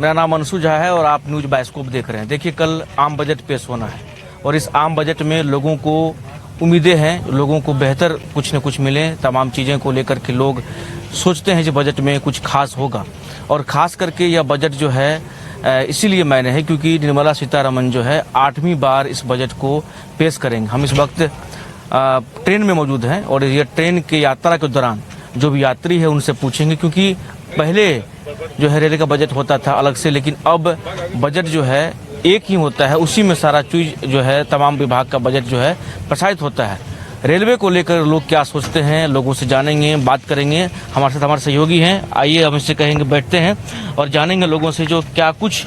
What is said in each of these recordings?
मेरा नाम अंशु झा है और आप न्यूज बायोस्कोप देख रहे हैं। देखिए, कल आम बजट पेश होना है और इस आम बजट में लोगों को उम्मीदें हैं, लोगों को बेहतर कुछ न कुछ मिले। तमाम चीज़ें को लेकर के लोग सोचते हैं कि बजट में कुछ खास होगा और ख़ास करके यह बजट जो है इसीलिए मैंने है क्योंकि निर्मला सीतारमण जो है 8वीं बार इस बजट को पेश करेंगे। हम इस वक्त ट्रेन में मौजूद हैं और ये ट्रेन की यात्रा के दौरान जो भी यात्री है उनसे पूछेंगे, क्योंकि पहले जो है रेलवे का बजट होता था अलग से, लेकिन अब बजट जो है एक ही होता है, उसी में सारा चीज जो है तमाम विभाग का बजट जो है प्रसारित होता है। रेलवे को लेकर लोग क्या सोचते हैं, लोगों से जानेंगे, बात करेंगे। हमारे साथ हमारे सहयोगी हैं, आइए हम इससे कहेंगे बैठते हैं और जानेंगे लोगों से जो क्या कुछ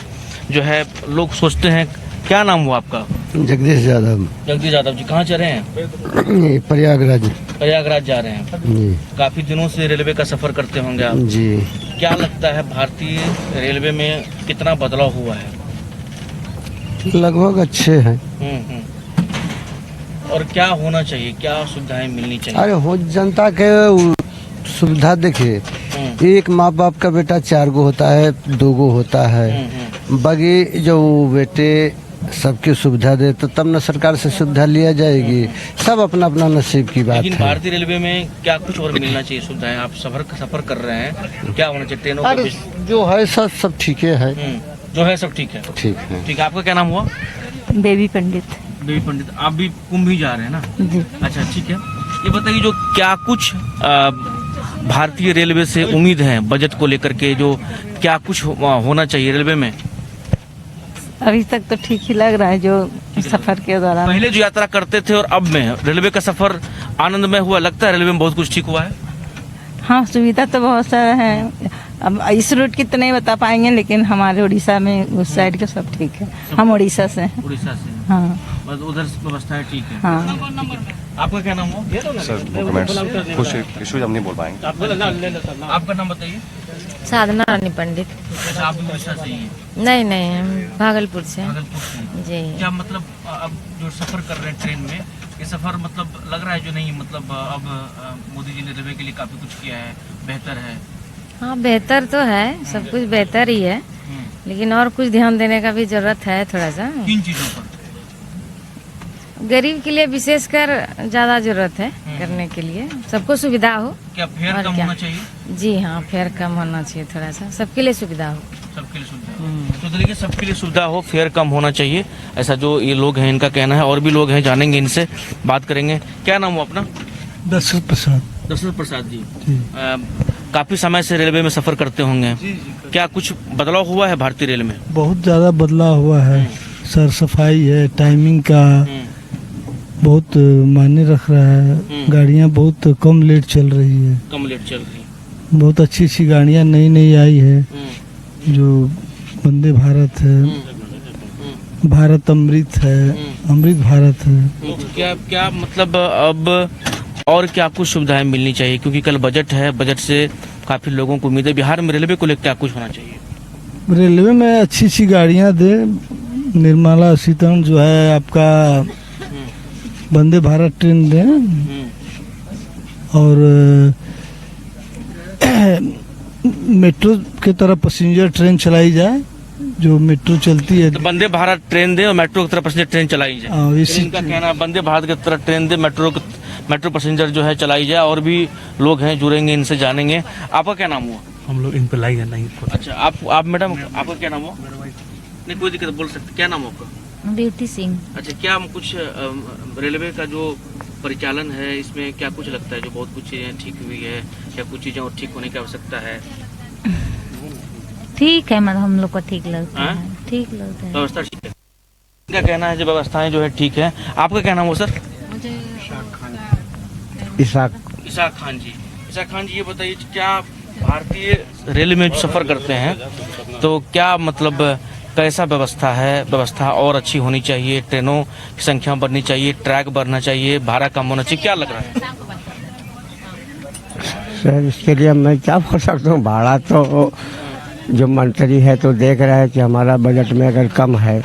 जो है लोग सोचते हैं। क्या नाम हुआ आपका? जगदीश यादव। जगदीश यादव जी, कहाँ जा रहे हैं? प्रयागराज। प्रयागराज जा रहे हैं जी। काफी दिनों से रेलवे का सफर करते होंगे आप जी। क्या लगता है भारतीय रेलवे में कितना बदलाव हुआ है? लगभग अच्छे हैं। और क्या होना चाहिए, क्या सुविधाएं मिलनी चाहिए? अरे हो जनता के सुविधा देखिए, एक माँ बाप का बेटा 4 गो होता है, 2 गो होता है। बाकी जो बेटे सबकी सुविधा दे तो तब न सरकार से सुविधा लिया जाएगी। सब अपना अपना नसीब की बात है। लेकिन भारतीय रेलवे में क्या कुछ और मिलना चाहिए सुविधाएं? आप सफर कर रहे हैं, क्या होना चाहिए? ट्रेनों का जो है सब ठीक है। जो है सब ठीक है। ठीक है। ठीक है। आपका क्या नाम हुआ? बेबी पंडित। बेबी पंडित। आप भी कुंभ ही जा रहे हैं ना? जी। अच्छा, ठीक है। ये बताइए जो क्या कुछ भारतीय रेलवे से उम्मीद है बजट को लेकर के, जो क्या कुछ होना चाहिए रेलवे में? अभी तक तो ठीक ही लग रहा है जो सफर के दौरान। पहले जो यात्रा करते थे और अब में रेलवे का सफर आनंदमय हुआ, लगता है रेलवे में बहुत कुछ ठीक हुआ है? हाँ, सुविधा तो बहुत सारा है। अब इस रूट की तो नहीं बता पाएंगे, लेकिन हमारे उड़ीसा में उस साइड के सब ठीक है। हम उड़ीसा से हैं। उड़ीसा से? हाँ। बस उधर व्यवस्था है, ठीक है। हाँ। आपका क्या नाम हो? सर डॉक्यूमेंट्स कुछ इश्यूज हम नहीं बोल पाएंगे। आपका नाम बताइए। साधना रानी पंडित। आप भी उड़ीसा से ही हैं? नहीं नहीं, हम भागलपुर से हैं। भागलपुर से? जी। क्या मतलब अब जो सफर कर रहे हैं ट्रेन में, ये सफर मतलब लग रहा है जो नहीं, मतलब अब मोदी जी ने रेलवे के लिए काफी कुछ किया है, बेहतर है? हाँ, बेहतर तो है, सब कुछ बेहतर ही है, लेकिन और कुछ ध्यान देने का भी जरूरत है थोड़ा सा। किन चीजों पर? गरीब के लिए विशेषकर ज्यादा जरूरत है करने के लिए, सबको सुविधा हो। क्या फेयर कम होना चाहिए? जी हाँ, फेयर कम होना चाहिए, थोड़ा सा सबके लिए सुविधा हो। सबके लिए सुविधा। तो देखिए, सबके लिए सुविधा हो, फेयर कम होना चाहिए, ऐसा जो ये लोग हैं इनका कहना है। और भी लोग हैं, जानेंगे, इनसे बात करेंगे। क्या नाम हो अपना? दशरथ प्रसाद। दशरथ प्रसाद जी। काफी समय से रेलवे में सफर करते होंगे। क्या कुछ बदलाव हुआ है भारतीय रेल में? बहुत ज़्यादा बदलाव हुआ है सर। सफाई है, टाइमिंग का बहुत मायने रख रहा है। गाड़ियाँ बहुत कम लेट चल रही है। कम लेट चल रही है। बहुत अच्छी अच्छी गाड़ियाँ नई आई है, जो वंदे भारत है, भारत अमृत है, अमृत भारत है। क्या मतलब अब और क्या कुछ सुविधाएं मिलनी चाहिए? क्योंकि कल बजट है, बजट से काफी लोगों को उम्मीद है। बिहार में रेलवे को लेकर क्या कुछ होना चाहिए? रेलवे में अच्छी अच्छी गाड़ियाँ दे। निर्मला सीतारमण जो है आपका वंदे भारत ट्रेन दे, और मेट्रो के तरह पैसेंजर ट्रेन चलाई जाए, जो मेट्रो चलती है। तो वंदे भारत ट्रेन दे और मेट्रो की तरह पैसेंजर ट्रेन चलाई जाए। इनका कहना है वंदे भारत की तरह ट्रेन दे, मेट्रो पैसेंजर जो है चलाई जाए। और भी लोग हैं, जुड़ेंगे, इनसे जानेंगे। आपका क्या नाम हुआ? हम लोग इन पर लाई है नहीं। अच्छा, आप मैडम, आपका क्या नाम हुआ? नहीं, कोई दिक्कत, बोल सकते। क्या नाम है आपका? ब्यूटी सिंह। अच्छा, क्या हम कुछ रेलवे का जो परिचालन है इसमें क्या कुछ लगता है जो बहुत कुछ चीजें ठीक हुई है, या कुछ चीजें और ठीक होने की आवश्यकता है? ठीक है, मतलब हम लोग को ठीक लगता है। ठीक लगता है, व्यवस्था ठीक है। इनका कहना है जो व्यवस्थाएं जो है ठीक है। आपका क्या नाम हो सर? इसाक खान जी। इसाक खान जी, ये बताइए क्या भारतीय रेल में सफर करते हैं तो क्या मतलब कैसा व्यवस्था और अच्छी होनी चाहिए? ट्रेनों की संख्या बढ़नी चाहिए, ट्रैक बढ़ना चाहिए, भाड़ा कम होना चाहिए, क्या लग रहा है सर? इसके लिए मैं क्या बोल सकता हूँ। भाड़ा तो जो मंत्री है तो देख रहा है कि हमारा बजट में अगर कम है,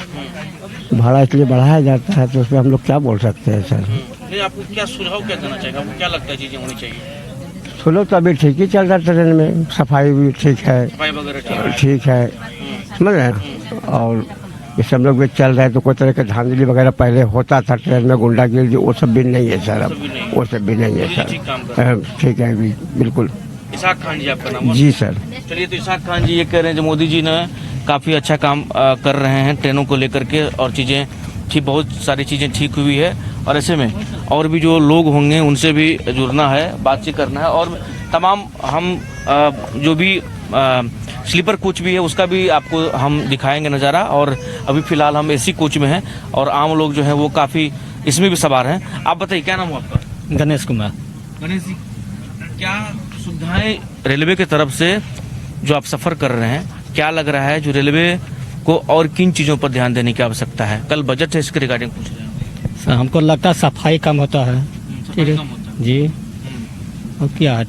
भाड़ा इसलिए बढ़ाया जाता है, तो उसमें हम लोग क्या बोल सकते हैं सर? नहीं, आपको क्या सुझाव क्या देना चाहिए? आपको क्या लगता है चीजें होनी चाहिए? सुनो तो अभी ठीक ही चल रहा है ट्रेन में, सफाई भी ठीक है, सफाई वगैरह ठीक है, समझ रहे हैं। और ये सब लोग भी चल रहे हैं तो कोई तरह के धांधली वगैरह पहले होता था ट्रेन में, गुंडागिरी, वो सब भी नहीं है सर, अब वो सब भी नहीं है सर। ठीक है अभी बिल्कुल। इसाक खान जी आपका नाम? जी सर। चलिए, तो इसाक खान जी ये कह रहे हैं जो मोदी जी ने काफ़ी अच्छा काम कर रहे हैं ट्रेनों को लेकर के, और चीज़ें ठीक, बहुत सारी चीज़ें ठीक हुई है। और ऐसे में और भी जो लोग होंगे उनसे भी जुड़ना है, बातचीत करना है, और तमाम हम जो भी स्लीपर कोच भी है उसका भी आपको हम दिखाएंगे नज़ारा। और अभी फ़िलहाल हम एसी कोच में हैं और आम लोग जो हैं वो काफ़ी इसमें भी सवार हैं। आप बताइए क्या नाम हो आपका? गणेश कुमार। गणेश जी, क्या सुविधाएं रेलवे की तरफ से जो आप सफ़र कर रहे हैं, क्या लग रहा है जो रेलवे को और किन चीज़ों पर ध्यान देने की आवश्यकता है? कल बजट है, इसके रिगार्डिंग पूछ रहे हैं। सर हमको लगता है सफाई कम होता है। ठीक है जी। और क्या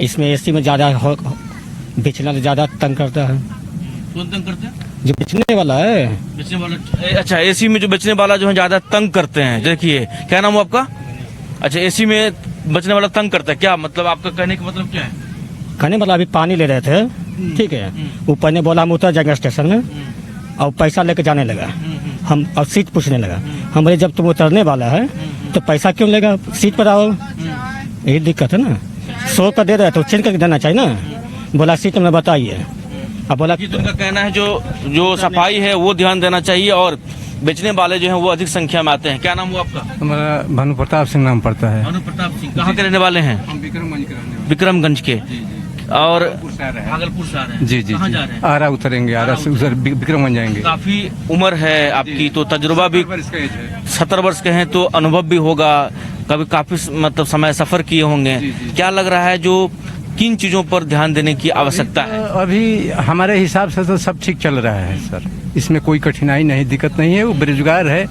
इसमें एसी में ज़्यादा बेचना ज़्यादा तंग करता है। कौन तंग करते हैं? जो बेचने वाला है। बेचने वाला? अच्छा, एसी में जो बेचने वाला जो है ज़्यादा तंग करते हैं। देखिए, क्या नाम हो आपका? अच्छा, एसी में बेचने वाला तंग करता है, क्या मतलब आपका कहने का मतलब क्या है? कहने वाला अभी पानी ले रहे थे, ठीक है, ऊपर ने बोला हम उतर जाएंगे स्टेशन में, और पैसा लेके जाने लगा। हम और सीट पूछने लगा, हम बोले जब तुम उतरने वाला है तो पैसा क्यों लेगा, सीट पर आओ। यही दिक्कत है ना। 100 का दे रहा है तो चेंज करके देना चाहिए ना। बोला सीट में बताइए। अब बोला कि उनका कहना है जो सफाई है वो ध्यान देना चाहिए, और बेचने वाले जो हैं वो अधिक संख्या में आते हैं। क्या नाम हुआ आपका? हमारा भानु प्रताप सिंह नाम पड़ता है। भानु प्रताप सिंह कहाँ के रहने वाले हैं? हम विक्रमगंज के। और भागलपुर से आ रहे हैं। जी जी। कहाँ जा रहे हैं? आरा उतरेंगे, आरा से उधर विक्रमगंज जाएंगे। काफी उम्र है आपकी, तो तजुर्बा भी 70 वर्ष के हैं, तो अनुभव भी होगा, कभी काफी मतलब समय सफर किए होंगे। क्या लग रहा है जो किन चीजों पर ध्यान देने की आवश्यकता है? अभी हमारे हिसाब से तो सब ठीक चल रहा है सर, इसमें कोई कठिनाई नहीं, दिक्कत नहीं है। वो बेरोजगार है,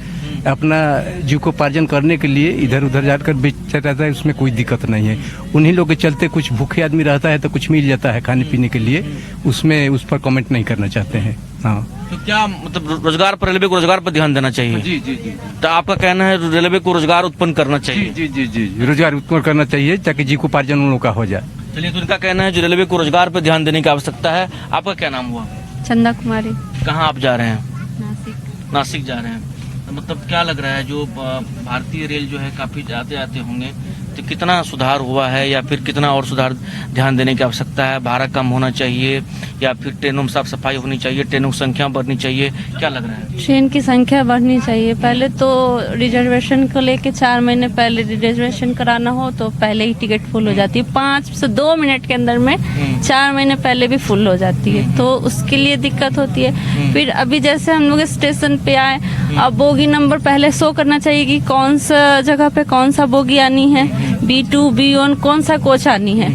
अपना जीविकोपार्जन करने के लिए इधर उधर जाकर बेचता रहता है, उसमें कोई दिक्कत नहीं है। उन्हीं लोग के चलते कुछ भूखे आदमी रहता है तो कुछ मिल जाता है खाने पीने के लिए, उसमें उस पर कमेंट नहीं करना चाहते हैं। हाँ, तो क्या मतलब रोजगार पर, रेलवे को रोजगार पर ध्यान देना चाहिए? जी जी जी। तो आपका कहना है रेलवे को रोजगार उत्पन्न करना चाहिए? जी जी जी जी, रोजगार उत्पन्न करना चाहिए ताकि जीविकोपार्जन उन लोगों का हो जाए। चलिए, तो उनका कहना है जो रेलवे को रोजगार पर ध्यान देने की आवश्यकता है। आपका क्या नाम हुआ? चंदा कुमारी। कहाँ आप जा रहे हैं? नासिक। नासिक जा रहे हैं। तो मतलब क्या लग रहा है जो भारतीय रेल जो है काफी आते आते होंगे, तो कितना सुधार हुआ है या फिर कितना और सुधार ध्यान देने की आवश्यकता है? भाड़ा कम होना चाहिए या फिर ट्रेनों में साफ सफाई होनी चाहिए, ट्रेनों की संख्या बढ़नी चाहिए, क्या लग रहा है? ट्रेन की संख्या बढ़नी चाहिए। पहले तो रिजर्वेशन को लेके 4 महीने पहले रिजर्वेशन कराना हो तो पहले ही टिकट फुल हो जाती है, 5 से 2 मिनट के अंदर में 4 महीने पहले भी फुल हो जाती है, तो उसके लिए दिक्कत होती है। फिर अभी जैसे हम लोग स्टेशन पे आए, अब बोगी नंबर पहले शो करना चाहिए कि कौन सा जगह पे कौन सा बोगी आनी है, B2 B1 कौन सा कोच आनी है,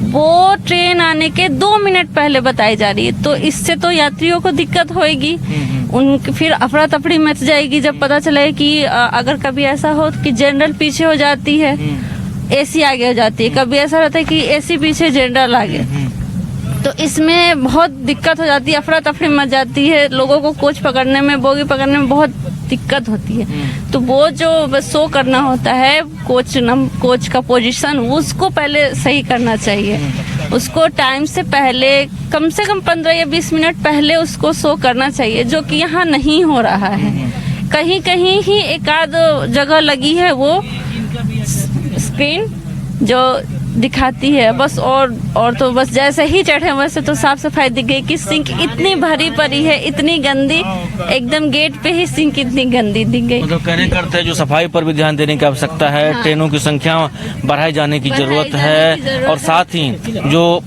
वो ट्रेन आने के 2 मिनट पहले बताई जा रही है। तो इससे तो यात्रियों को दिक्कत होगी, उनकी फिर अफरा तफड़ी मच जाएगी जब पता चले कि अगर कभी ऐसा हो कि जनरल पीछे हो जाती है, एसी आगे हो जाती है, कभी ऐसा रहता है कि एसी पीछे जनरल आगे, तो इसमें बहुत दिक्कत हो जाती है, अफरा तफड़ी मच जाती है, लोगों को कोच पकड़ने में, बोगी पकड़ने में बहुत दिक्कत होती है। तो वो जो बस शो करना होता है कोच का पोजीशन, उसको पहले सही करना चाहिए। उसको टाइम से पहले कम से कम 15 या 20 मिनट पहले उसको शो करना चाहिए, जो कि यहाँ नहीं हो रहा है। कहीं कहीं ही एक आध जगह लगी है वो स्क्रीन जो दिखाती है बस, और तो बस जैसे ही चढ़े वैसे तो साफ सफाई दिख गई कि सिंक इतनी भरी पड़ी है, इतनी गंदी, एकदम गेट पे ही सिंक इतनी गंदी दिख गई। मतलब कहने करते हैं जो सफाई पर भी ध्यान देने की आवश्यकता है। हाँ। ट्रेनों की संख्या बढ़ाए जाने की जरूरत है, और साथ ही जो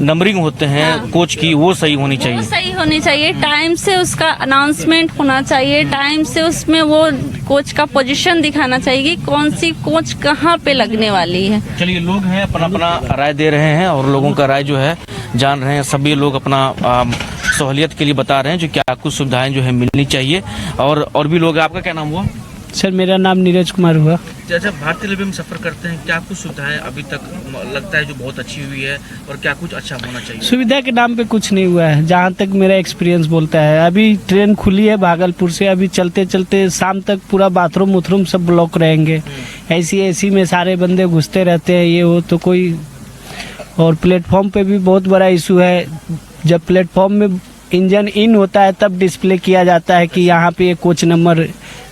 नंबरिंग होते हैं हाँ। कोच की वो सही होनी चाहिए, सही होनी चाहिए। टाइम से उसका अनाउंसमेंट होना चाहिए, टाइम से उसमें वो कोच का पोजीशन दिखाना चाहिए कि कौन सी कोच कहाँ पे लगने वाली है। चलिए, लोग हैं अपना अपना राय दे रहे हैं और लोगों का राय जो है जान रहे हैं। सभी लोग अपना सहूलियत के लिए बता रहे हैं जो क्या कुछ सुविधाएं जो है मिलनी चाहिए, और भी लोग। आपका क्या नाम हुआ? सर मेरा नाम नीरज कुमार हुआ। जैसे भारतीय रेलवे में सफर करते हैं, क्या कुछ सुविधाएं अभी तक लगता है जो बहुत अच्छी हुई है, और क्या कुछ अच्छा होना चाहिए? सुविधा के नाम पे कुछ नहीं हुआ है, जहाँ तक मेरा एक्सपीरियंस बोलता है। अभी ट्रेन खुली है भागलपुर से, अभी चलते चलते शाम तक पूरा बाथरूम उथरूम सब ब्लॉक रहेंगे। ऐसी में सारे बंदे घुसते रहते हैं, ये हो तो कोई। और प्लेटफॉर्म पे भी बहुत बड़ा इशू है, जब प्लेटफॉर्म में इंजन इन होता है तब डिस्प्ले किया जाता है कि यहाँ पे ये कोच नंबर,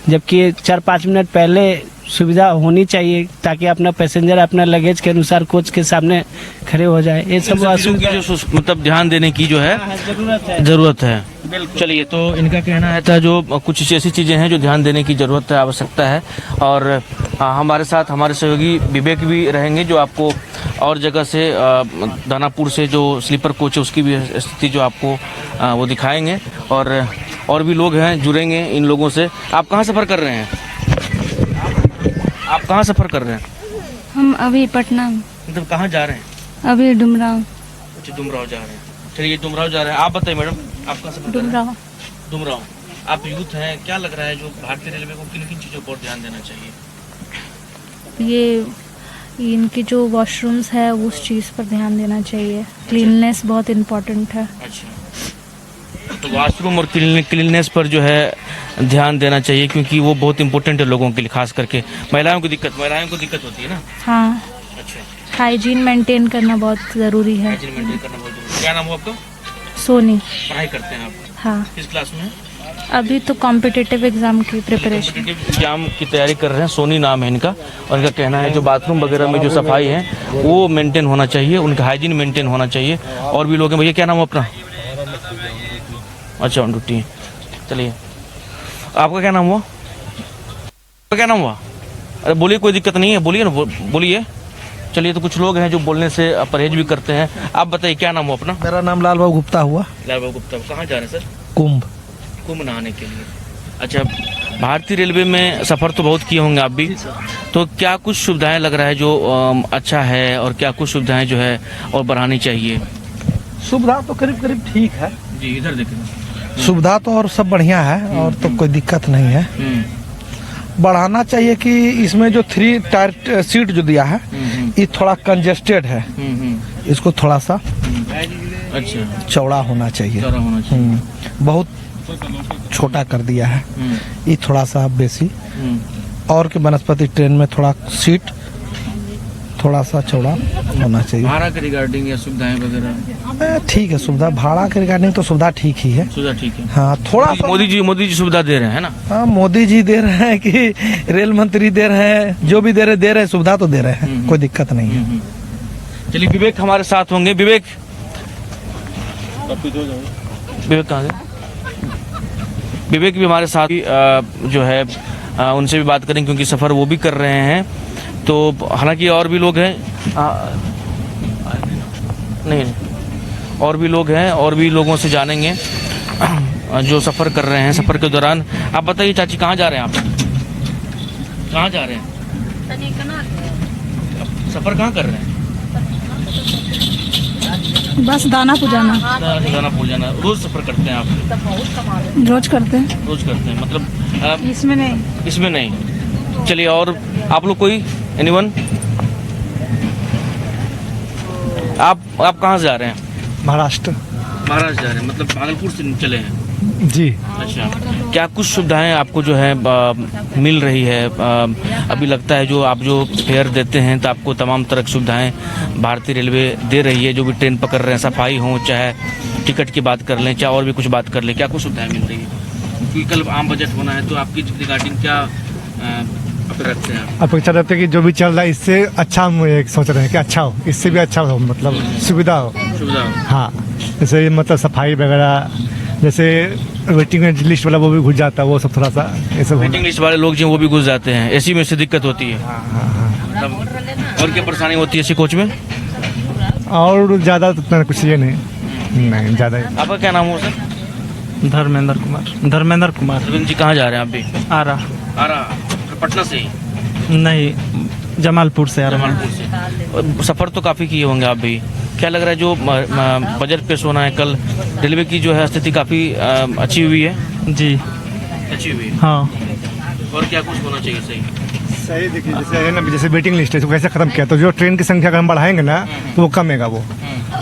जबकि 4-5 मिनट पहले सुविधा होनी चाहिए ताकि अपना पैसेंजर अपना लगेज के अनुसार कोच के सामने खड़े हो जाए। ये सब की जो मतलब ध्यान देने की जो है जरूरत है। चलिए, तो इनका कहना है था जो कुछ ऐसी चीज़ें हैं जो ध्यान देने की ज़रूरत है, आवश्यकता है। और हमारे साथ हमारे सहयोगी विवेक भी रहेंगे जो आपको और जगह से दानापुर से जो स्लीपर कोच है उसकी भी स्थिति जो आपको वो दिखाएंगे। और भी लोग हैं जुड़ेंगे इन लोगों से। आप कहाँ सफ़र कर रहे हैं? आप कहाँ सफ़र कर रहे हैं? हम अभी पटना, मतलब कहाँ जा रहे हैं? अभी डुमराव। अच्छा, डुमराव जा रहे हैं। चलिए, डुमराव जा रहे हैं। आप बताइए मैडम, आप कहाँ सफ़र कर रहे हैं? डुमराव। आप यूथ हैं, क्या लग रहा है जो भारतीय रेलवे को किन किन चीज़ों पर ध्यान देना चाहिए? ये इनके जो वॉशरूम्स है उस चीज़ पर ध्यान देना चाहिए। क्लीननेस बहुत इम्पोर्टेंट है। अच्छा, तो वॉशरूम और क्लीननेस पर जो है ध्यान देना चाहिए क्योंकि वो बहुत इम्पोर्टेंट है लोगों के लिए, खास करके महिलाओं को दिक्कत होती है ना। हाँ, अच्छा, हाइजीन मेंटेन करना बहुत ज़रूरी है। हाइजीन मेंटेन करना बहुत जरूरी है। क्या नाम हो आपका? सोनी। पढ़ाई करते हैं आप? हाँ, किस क्लास में? अभी तो कॉम्पिटिटिव एग्जाम की प्रिपरेशन, कॉम्पिटिटिव एग्जाम की तैयारी कर रहे हैं। सोनी नाम है इनका। और इनका कहना है जो बाथरूम वगैरह में जो सफाई है वो मेंटेन होना चाहिए, उनका हाइजीन मेंटेन होना चाहिए। और भी लोग हैं। भैया क्या नाम हो अपना? अच्छा, ऑन ड्यूटी है। चलिए, आपका क्या नाम हुआ? आपका क्या नाम हुआ? अरे बोलिए, कोई दिक्कत नहीं है, बोलिए ना, बोलिए। चलिए, तो कुछ लोग हैं जो बोलने से परहेज भी करते हैं। आप बताइए क्या नाम हुआ अपना? मेरा नाम लाल बाबू गुप्ता हुआ। लाल बाबू गुप्ता। कहाँ जा रहे हैं सर? कुंभ नहाने के लिए। अच्छा, भारतीय रेलवे में सफ़र तो बहुत किए होंगे आप भी, तो क्या कुछ सुविधाएं लग रहा है जो अच्छा है और क्या कुछ सुविधाएं जो है और बढ़ानी चाहिए? सुविधा तो करीब करीब ठीक है जी। इधर देखें, सुविधा तो और सब बढ़िया है और तो कोई दिक्कत नहीं है। बढ़ाना चाहिए कि इसमें जो 3 टायर सीट जो दिया है ये थोड़ा कंजेस्टेड है, इसको थोड़ा सा अच्छा चौड़ा होना चाहिए। बहुत छोटा कर दिया है, ये थोड़ा सा बेसी। और कि वनस्पति ट्रेन में थोड़ा सीट थोड़ा सा चौड़ा होना चाहिए। भाड़ा के रिगार्डिंग या सुविधाएं वगैरह ठीक है, सुविधा भाड़ा के रिगार्डिंग तो सुविधा ठीक ही है। सुविधा ठीक है। हाँ, थोड़ा मोदी जी सुविधा दे रहे हैं ना। हाँ, मोदी जी दे रहे हैं कि रेल मंत्री दे रहे हैं, जो भी दे रहे हैं, सुविधा तो दे रहे हैं, कोई दिक्कत नहीं है। चलिए, विवेक हमारे साथ होंगे। विवेक कहाँ गए? विवेक भी हमारे साथ जो है उनसे भी बात करें क्योंकि सफ़र वो भी कर रहे हैं। तो हालांकि और भी लोग हैं, नहीं, और भी लोग हैं, और भी लोगों से जानेंगे जो सफ़र कर रहे हैं। सफ़र के दौरान आप बताइए चाची, कहाँ जा रहे हैं आप? कहाँ जा रहे हैं? सफ़र कहाँ कर रहे हैं? बस दानापुर जाना। दानापुर जाना। रोज सफ़र करते हैं आप? रोज करते हैं। रोज करते हैं, मतलब इसमें नहीं। इसमें नहीं। चलिए, और आप लोग कोई एनीवन? आप कहाँ से जा रहे हैं? महाराष्ट्र जा रहे हैं, मतलब भागलपुर से चले हैं? जी। अच्छा, क्या कुछ सुविधाएं आपको जो है मिल रही है? अभी लगता है जो आप जो फेयर देते हैं तो आपको तमाम तरह की सुविधाएं भारतीय रेलवे दे रही है, जो भी ट्रेन पकड़ रहे हैं, सफाई हो, चाहे टिकट की बात कर लें, चाहे और भी कुछ बात कर लें, क्या कुछ सुविधाएं मिल रही है? क्योंकि कल आम बजट होना है, तो आपकी रिगार्डिंग क्या रखते हैं? अपेक्षा रहते हैं कि जो भी चल रहा है इससे अच्छा हम सोच रहे हैं कि अच्छा हो, इससे भी अच्छा हो, मतलब सुविधा हो। हाँ, जैसे मतलब सफाई वगैरह, जैसे वेटिंग लिस्ट वाला वो भी घुस जाता है, वो सब थोड़ा सा ये सब। वेटिंग लिस्ट वाले लोग जो वो भी घुस जाते हैं, एसी में से दिक्कत होती है। और क्या परेशानी होती है एसी कोच में? और ज़्यादा तो कुछ ये नहीं ज़्यादा। आपका क्या नाम हो सर? धर्मेंद्र कुमार। जी, कहाँ जा रहे हैं आप भी? आरा पटना से ही? नहीं, जमालपुर से। सफ़र तो काफ़ी किए होंगे आप भी। क्या लग रहा है जो बजट पेश होना है कल, रेलवे की जो है स्थिति काफ़ी अच्छी हुई है? जी, अच्छी हुई है। हाँ। और क्या कुछ होना चाहिए? सही देखिए, जैसे है ना, जैसे वेटिंग लिस्ट है तो कैसे खत्म किया, तो जो ट्रेन की संख्या अगर हम बढ़ाएंगे ना तो वो कमेगा। वो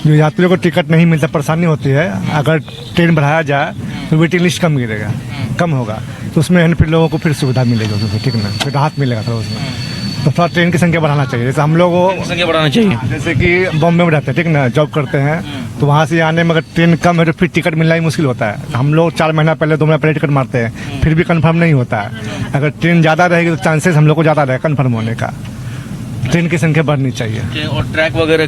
जो यात्रियों को टिकट नहीं मिलता, परेशानी होती है, अगर ट्रेन बढ़ाया जाए तो वेटिंग लिस्ट कम गिरेगा, कम होगा, तो उसमें है ना फिर लोगों को फिर सुविधा मिलेगी, ठीक ना, फिर राहत मिलेगा थोड़ा उसमें। तो थोड़ा ट्रेन की संख्या बढ़ाना चाहिए। जैसे हम लोग संख्या बढ़ाना चाहिए। जैसे कि बॉम्बे में रहते हैं, ठीक ना, जॉब करते हैं, तो वहाँ से आने में अगर ट्रेन कम है तो फिर टिकट मिलना ही मुश्किल होता है। हम लोग 4 महीना पहले 2 महीना पहले टिकट मारते हैं, फिर भी कंफर्म नहीं होता है। अगर ट्रेन ज़्यादा रहेगी तो चांसेस हम लोग को ज़्यादा रहे कंफर्म होने का। ट्रेन की संख्या बढ़नी चाहिए। और ट्रैक वगैरह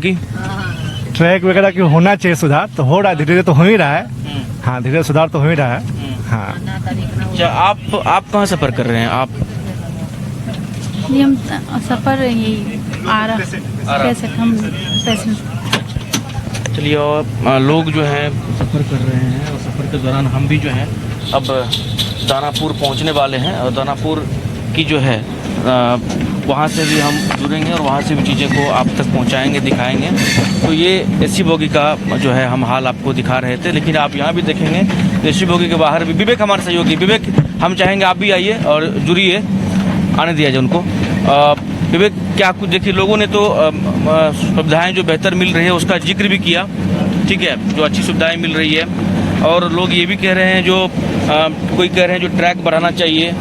की होना चाहिए सुधार, तो हो रहा है, धीरे धीरे तो हो ही रहा है। हाँ, धीरे धीरे सुधार तो हो ही रहा है। हाँ। अच्छा, आप कहाँ सफ़र कर रहे हैं? आप ये हम सफ़र यही आ रहा कैसे हम पैसेंजर। चलिए, और लोग जो हैं सफ़र कर रहे हैं और सफ़र के दौरान हम भी जो हैं अब दानापुर पहुंचने वाले हैं और दानापुर की जो है वहाँ से भी हम जुड़ेंगे और वहाँ से भी चीज़ें को आप तक पहुँचाएंगे, दिखाएंगे। तो ये एसी बोगी का जो है हम हाल आपको दिखा रहे थे, लेकिन आप यहाँ भी देखेंगे एसी बोगी के बाहर भी विवेक हमारे सहयोगी। विवेक, हम चाहेंगे आप भी आइए और जुड़िए, आने दिया जाए उनको। विवेक, क्या कुछ देखिए, लोगों ने तो सुविधाएं जो बेहतर मिल रही है उसका जिक्र भी किया, ठीक है, जो अच्छी सुविधाएं मिल रही है। और लोग ये भी कह रहे हैं, जो कोई कह रहे हैं जो ट्रैक बढ़ाना चाहिए।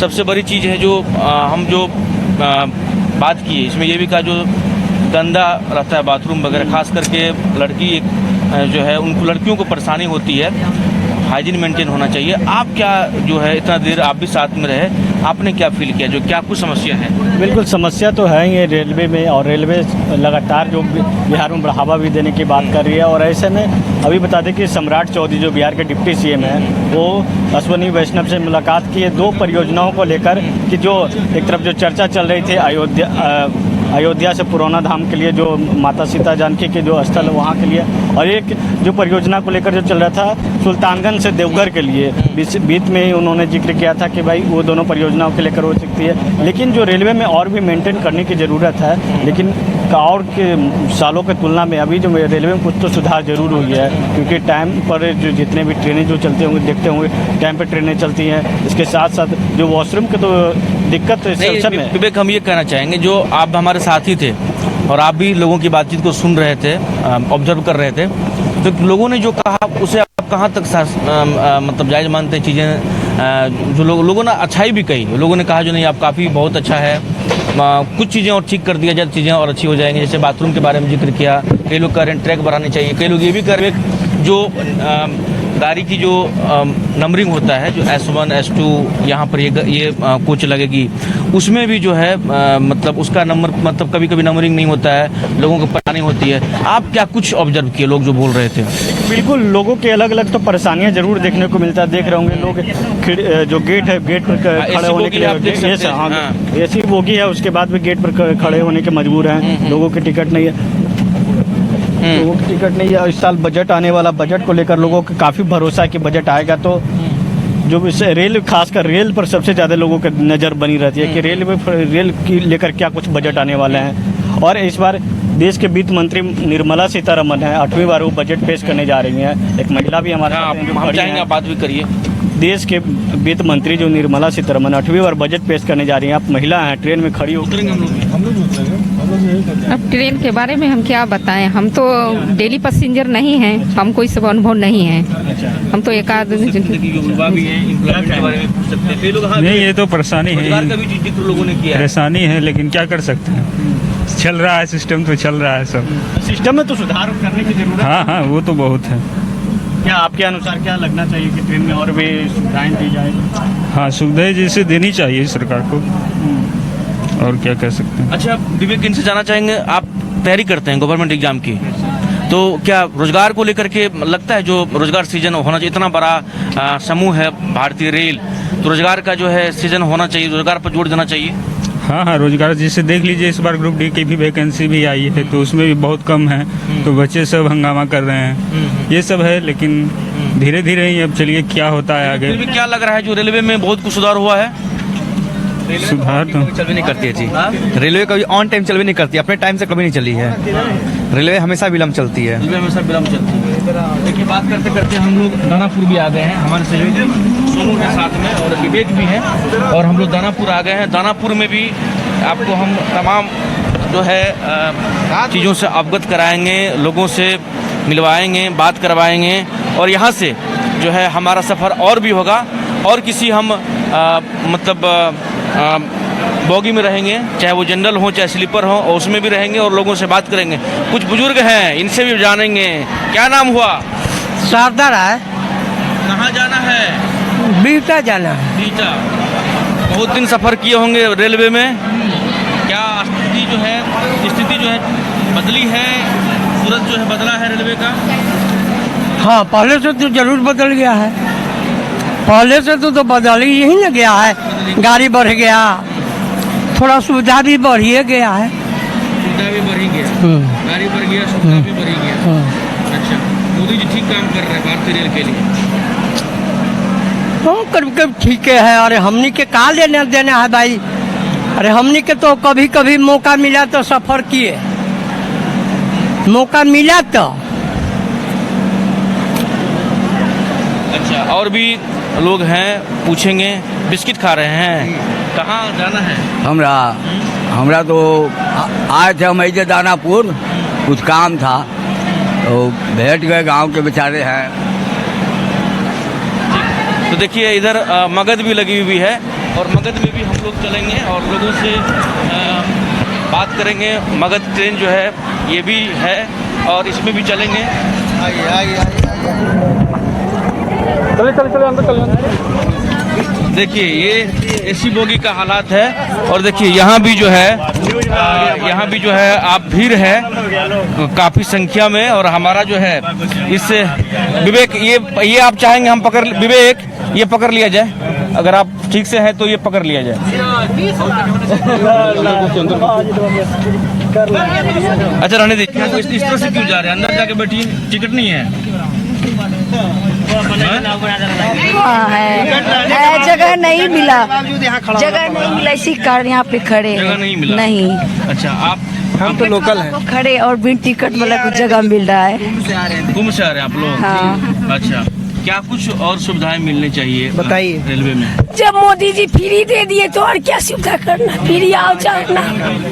सबसे बड़ी चीज़ है जो हम जो बात की है, इसमें ये भी कहा जो गंदा रहता है बाथरूम वगैरह, खास करके लड़की जो है उनको, लड़कियों को परेशानी होती है, हाइजीन मेंटेन होना चाहिए। आप क्या जो है इतना देर आप भी साथ में रहे, आपने क्या फील किया, जो क्या कुछ समस्या है? बिल्कुल समस्या तो है ये रेलवे में, और रेलवे लगातार जो बिहार में बढ़ावा भी देने की बात कर रही है। और ऐसे में अभी बता दें कि सम्राट चौधरी जो बिहार के डिप्टी सीएम हैं, वो अश्विनी वैष्णव से मुलाकात की है 2 परियोजनाओं को लेकर, कि जो एक तरफ जो चर्चा चल रही थी अयोध्या से पुराना धाम के लिए, जो माता सीता जानकी के जो स्थल है वहाँ के लिए, और एक जो परियोजना को लेकर जो चल रहा था सुल्तानगंज से देवघर के लिए। बीच में ही उन्होंने जिक्र किया था कि भाई वो दोनों परियोजनाओं के लेकर हो सकती है, लेकिन जो रेलवे में और भी मेंटेन करने की ज़रूरत है। लेकिन और के सालों के तुलना में अभी जो रेलवे में कुछ तो सुधार जरूर हुई है, क्योंकि टाइम पर जो जितने भी ट्रेनें जो चलते होंगे, देखते होंगे टाइम पर ट्रेनें चलती हैं। इसके साथ साथ जो वॉशरूम के तो दिक्कत है। विवेक, हम ये कहना चाहेंगे, जो आप हमारे साथी थे और आप भी लोगों की बातचीत को सुन रहे थे, ऑब्जर्व कर रहे थे, तो लोगों ने जो कहा उसे आप कहाँ तक मतलब जायज़ मानते हैं? चीज़ें जो लोगों ने अच्छाई भी कही, लोगों ने कहा जो नहीं आप काफ़ी बहुत अच्छा है, कुछ चीज़ें और ठीक कर दिया जाए, चीज़ें और अच्छी हो जाएंगी। जैसे बाथरूम के बारे में जिक्र किया, कई लोग कह रहे हैं ट्रैक बढ़ाने चाहिए, कई लोग ये भी कह रहे हैं जो गाड़ी की जो नंबरिंग होता है, जो S1 S2 यहाँ पर ये कोच लगेगी, उसमें भी जो है मतलब उसका नंबर, मतलब कभी कभी नंबरिंग नहीं होता है, लोगों को परेशानी होती है। आप क्या कुछ ऑब्जर्व किए, लोग जो बोल रहे थे? बिल्कुल, लोगों के अलग अलग तो परेशानियां जरूर देखने को मिलता है। देख रहे होंगे लोग जो गेट है, गेट पर खड़े होने के लिए ऐसी बोगी है, उसके बाद भी गेट पर खड़े होने के मजबूर हैं। लोगों की टिकट नहीं है, लोगों की टिकट नहीं है। इस साल बजट आने वाला, बजट को लेकर लोगों को काफ़ी भरोसा है कि बजट आएगा, तो जो रेल, खासकर रेल पर सबसे ज़्यादा लोगों की नज़र बनी रहती है कि रेल की लेकर क्या कुछ बजट आने वाले हैं। और इस बार देश के वित्त मंत्री निर्मला सीतारमण है, 8वीं बार वो बजट पेश करने जा रही हैं। एक महिला भी हमारे हम चाहेंगे बात भी करिए। देश के वित्त मंत्री जो निर्मला सीतारमण 8वीं बार बजट पेश करने जा रही हैं। आप महिला हैं, ट्रेन में खड़ी हो, अब ट्रेन के बारे में हम क्या बताएं, हम तो डेली पैसेंजर नहीं हैं, हम कोई सब अनुभव नहीं है। हम तो एक आध नहीं, ये तो परेशानी है, परेशानी है, लेकिन क्या कर सकते हैं, चल रहा है सिस्टम, तो चल रहा है सब। सिस्टम में तो सुधार करने की जरूरत है। हाँ, वो तो बहुत है। क्या आपके अनुसार क्या लगना चाहिए कि ट्रेन में और भी सुविधाएं दी जाए? हाँ, सुविधाएं जैसे देनी चाहिए सरकार को, और क्या कह सकते हैं। अच्छा विवेक, इनसे जानना चाहेंगे, आप तैयारी करते हैं गवर्नमेंट एग्जाम की, तो क्या रोजगार को लेकर के लगता है जो रोजगार सीजन होना चाहिए? इतना बड़ा समूह है भारतीय रेल, तो रोजगार का जो है सीजन होना चाहिए, रोजगार पर जोर देना चाहिए। हाँ, रोजगार जैसे देख लीजिए, इस बार ग्रुप डी की भी वैकेंसी भी आई है, तो उसमें भी बहुत कम है, तो बच्चे सब हंगामा कर रहे हैं, ये सब है। लेकिन धीरे धीरे ही अब चलिए क्या होता है आगे। क्या लग रहा है जो रेलवे में बहुत कुछ सुधार हुआ है? सुधार तो चल भी नहीं करती है जी, रेलवे कभी ऑन टाइम चल भी नहीं करती, अपने टाइम से कभी नहीं चली है। रेलवे हमेशा विलम्ब चलती है, रेलवे हमेशा विलम्ब चलती है। देखिए, बात करते करते हम लोग दानापुर भी आ गए हैं, हमारे सहयोगी सोनू के साथ में और विवेक भी हैं, और हम लोग दानापुर आ गए हैं। दानापुर में भी आपको हम तमाम जो है चीज़ों से अवगत कराएंगे, लोगों से मिलवाएंगे, बात करवाएंगे, और यहाँ से जो है हमारा सफ़र और भी होगा, और किसी हम मतलब बोगी में रहेंगे, चाहे वो जनरल हो चाहे स्लीपर हो, और उसमें भी रहेंगे और लोगों से बात करेंगे। कुछ बुजुर्ग हैं, इनसे भी जानेंगे। क्या नाम हुआ? शारदा राय। कहाँ जाना है? बीटा जाना है। बीटा। बहुत दिन सफ़र किए होंगे रेलवे में। क्या स्थिति जो है बदली है? सूरत जो है बदला है रेलवे का? हाँ, पहले से तो जरूर बदल गया है। पहले से तो बदल ही न गया है। गाड़ी बढ़ गया, थोड़ा सुविधा भी बढ़िए गया है। सुविधा भी बढ़ी गया, गाड़ी बढ़ गया, सुविधा भी बढ़ी गया। अच्छा, मोदी जी ठीक काम कर रहे हैं भारतीय रेल के लिए? हाँ, कभी ठीक है। अरे हमनी के कहाँ लेने देना है भाई? अरे हमनी के तो कभी कभी मौका मिला तो सफर किए, मौका मिला तो। अच्छा, और भी लोग हैं, पूछेंगे। बिस्किट खा रहे हैं। कहाँ जाना है? हमरा तो आए थे हम ऐसे दानापुर, कुछ काम था तो भेंट गए, गांव के बेचारे हैं। तो देखिए इधर मगध भी लगी हुई है, और मगध में भी हम लोग चलेंगे और लोगों से बात करेंगे। मगध ट्रेन जो है ये भी है और इसमें भी चलेंगे। चले अंदर चले। देखिए ये एसी बोगी का हालात है, और देखिए यहाँ भी जो है आप भीड़ है काफी संख्या में। और हमारा जो है इससे विवेक, ये आप चाहेंगे हम पकड़, विवेक ये पकड़ लिया जाए, अगर आप ठीक से हैं तो ये पकड़ लिया जाए। अच्छा रहने दीजिए, इस तरह से क्यों जा रहे हैं? अंदर जाके बैठिए, टिकट नहीं है। है जगह नहीं मिला, जगह नहीं मिला, इसी कारण यहाँ पे खड़े जगह नहीं मिला? नहीं। अच्छा, हम तो लोकल हैं, खड़े और बिन टिकट वाला कुछ जगह मिल रहा है। कुंभ से आ रहे हैं आप लोग? हाँ। अच्छा, क्या कुछ और सुविधाएं मिलनी चाहिए बताइए रेलवे में? जब मोदी जी फ्री दे दिए तो और क्या सुविधा करना? फ्री आओ जाओ ना।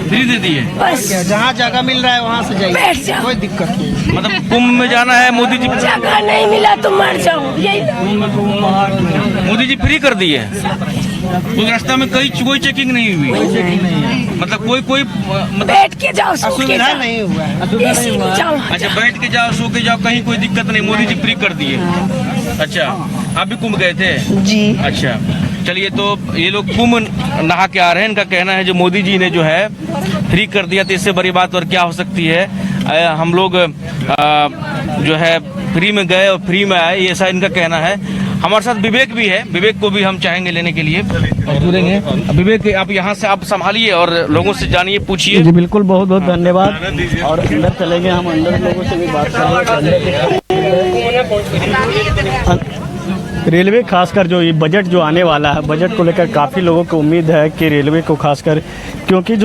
फ्री दे दिए, बस जहाँ जगह मिल रहा है वहाँ से जाइए, बैठ जाओ, कोई दिक्कत नहीं। मतलब कुंभ में जाना है, मोदी जी जगह नहीं मिला तो मर जाओ, यही। मोदी जी फ्री कर दिए, कोई रास्ता में कोई चेकिंग नहीं हुई, मतलब कोई मतलब बैठ के जाओ, सुविधा नहीं हुआ है। एसी में जाओ। अच्छा, बैठ के जाओ, सो के जाओ, कहीं कोई दिक्कत नहीं, मोदी जी फ्री कर दिए। अच्छा, आप भी कुंभ गए थे? जी। अच्छा, चलिए, तो ये लोग कुंभ नहा के आ रहे हैं। इनका कहना है जो मोदी जी ने जो है फ्री कर दिया, तो इससे बड़ी बात और क्या हो सकती है। हम लोग जो है फ्री में गए और फ्री में आए, ऐसा इनका कहना है। हमारे साथ विवेक भी है, विवेक को भी हम चाहेंगे लेने के लिए और जुड़ेंगे। विवेक, आप यहाँ से आप संभालिए और लोगों से जानिए, पूछिए। जी बिल्कुल, बहुत बहुत धन्यवाद। और अंदर चलेंगे, हम अंदर लोगों से भी बात करेंगे। रेलवे खासकर जो ये बजट जो आने वाला है, बजट को लेकर काफ़ी लोगों को उम्मीद है कि रेलवे को खासकर, क्योंकि ये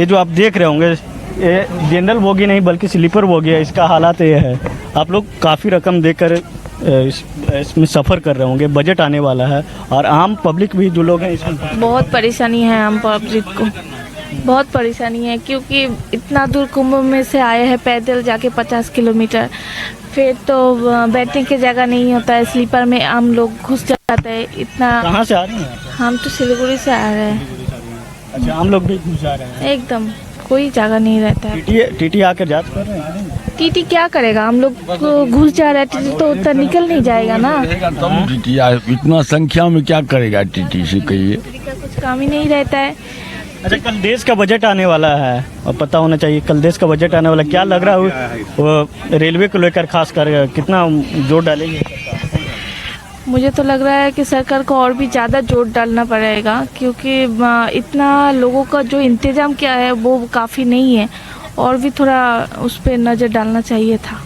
जो आप देख रहे होंगे, ये जनरल बोगी नहीं बल्कि स्लीपर बोगी है। इसका हालात ये है, आप लोग काफ़ी रकम देकर इसमें सफ़र कर रहे होंगे। बजट आने वाला है और आम पब्लिक भी जो लोग हैं इसमें बहुत परेशानी है। आम पब्लिक को बहुत परेशानी है, क्योंकि इतना दूर कुंभ में से आए हैं पैदल जाके 50 किलोमीटर, फिर तो बैठने की जगह नहीं होता है। स्लीपर में आम लोग घुस जाते हैं। इतना कहाँ से आ रहे हैं? हम तो सिलीगुड़ी से आ रहे हैं। अच्छा, हम लोग भी घुस जा रहे हैं। एकदम कोई जगह नहीं रहता है। टीटी आकर जांच कर रहे हैं? टीटी क्या करेगा? हम लोग घुस जा रहे हैं, टीटी तो उतना निकल नहीं जाएगा ना। टीटी इतना संख्या में क्या करेगा टीटी से, कहिए? कुछ काम ही नहीं रहता है। अच्छा, कल देश का बजट आने वाला है और पता होना चाहिए, कल देश का बजट आने वाला, क्या लग रहा है वो रेलवे को लेकर खासकर कितना जोर डालेंगे? मुझे तो लग रहा है कि सरकार को और भी ज़्यादा जोर डालना पड़ेगा, क्योंकि इतना लोगों का जो इंतज़ाम किया है वो काफ़ी नहीं है, और भी थोड़ा उस पर नज़र डालना चाहिए था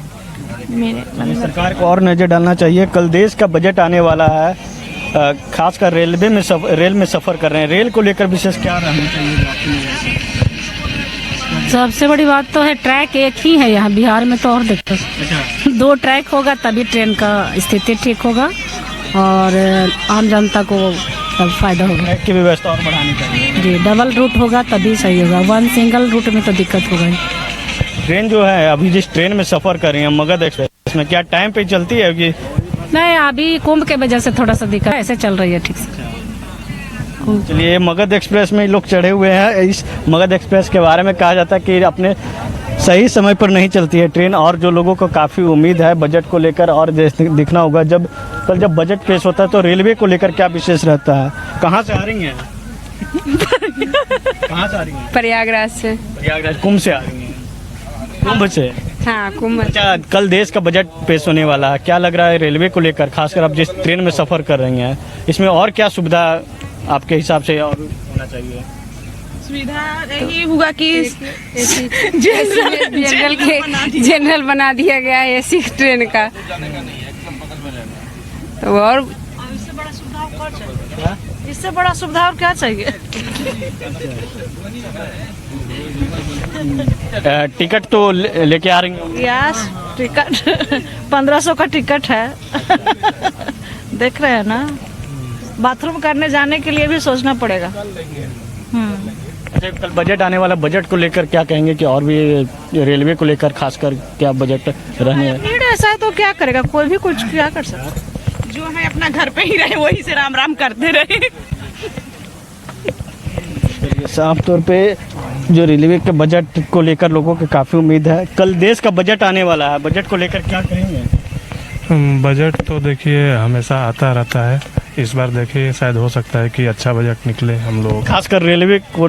मेरे। सरकार को और नज़र डालना चाहिए। कल देश का बजट आने वाला है, खासकर रेल में सफ़र कर रहे हैं, रेल को लेकर विशेष क्या रहना चाहिए? सबसे बड़ी बात तो है ट्रैक एक ही है यहाँ बिहार में, तो और देखो 2 ट्रैक होगा तभी ट्रेन का स्थिति ठीक होगा और आम जनता को तब फायदा होगा। ट्रैक की व्यवस्था और बढ़ानी चाहिए। जी, डबल रूट होगा तभी सही होगा, 1 सिंगल रूट में तो दिक्कत होगा। ट्रेन जो है, अभी जिस ट्रेन में सफ़र कर रही है मगध एक्सप्रेस, इसमें क्या टाइम पे चलती है कि नहीं? अभी कुंभ के वजह से थोड़ा सा दिक्कत, ऐसे चल रही है ठीक से। चलिए, मगध एक्सप्रेस में लोग चढ़े हुए हैं। इस मगध एक्सप्रेस के बारे में कहा जाता है कि अपने सही समय पर नहीं चलती है ट्रेन, और जो लोगों को काफ़ी उम्मीद है बजट को लेकर, और दिखना होगा जब बजट पेश होता है तो रेलवे को लेकर क्या विशेष रहता है। कहाँ से आ रही हैं? कहाँ से आ रही हैं? प्रयागराज से। प्रयागराज कुंभ से आ रही हैं? कुंभ से? हाँ, कुंभ। अच्छा, कल देश का बजट पेश होने वाला है, क्या लग रहा है रेलवे को लेकर, खासकर आप जिस ट्रेन में सफ़र कर रही हैं, इसमें और क्या सुविधा आपके हिसाब से और होना चाहिए? सुविधा यही होगा कि जनरल बना दिया गया है एसी ट्रेन का, तो और इससे बड़ा सुविधा और क्या चाहिए? टिकट तो लेके आ रही हैं? यस, टिकट 1500 का टिकट है। देख रहे हैं ना, बाथरूम करने जाने के लिए भी सोचना पड़ेगा। अच्छा, कल बजट आने वाला, बजट को लेकर क्या कहेंगे कि और भी रेलवे को लेकर खासकर क्या बजट रहने है? भीड़ ऐसा है तो क्या करेगा, कोई भी कुछ क्या कर सकता है। जो है अपना घर पे ही रहे, वही से राम राम करते रहे। साफ तौर पे जो रेलवे के बजट को लेकर लोगों की काफ़ी उम्मीद है। कल देश का बजट आने वाला है, बजट को लेकर क्या कहेंगे? बजट तो देखिए हमेशा आता रहता है, इस बार देखिए शायद हो सकता है कि अच्छा बजट निकले हम लोग। खासकर रेलवे को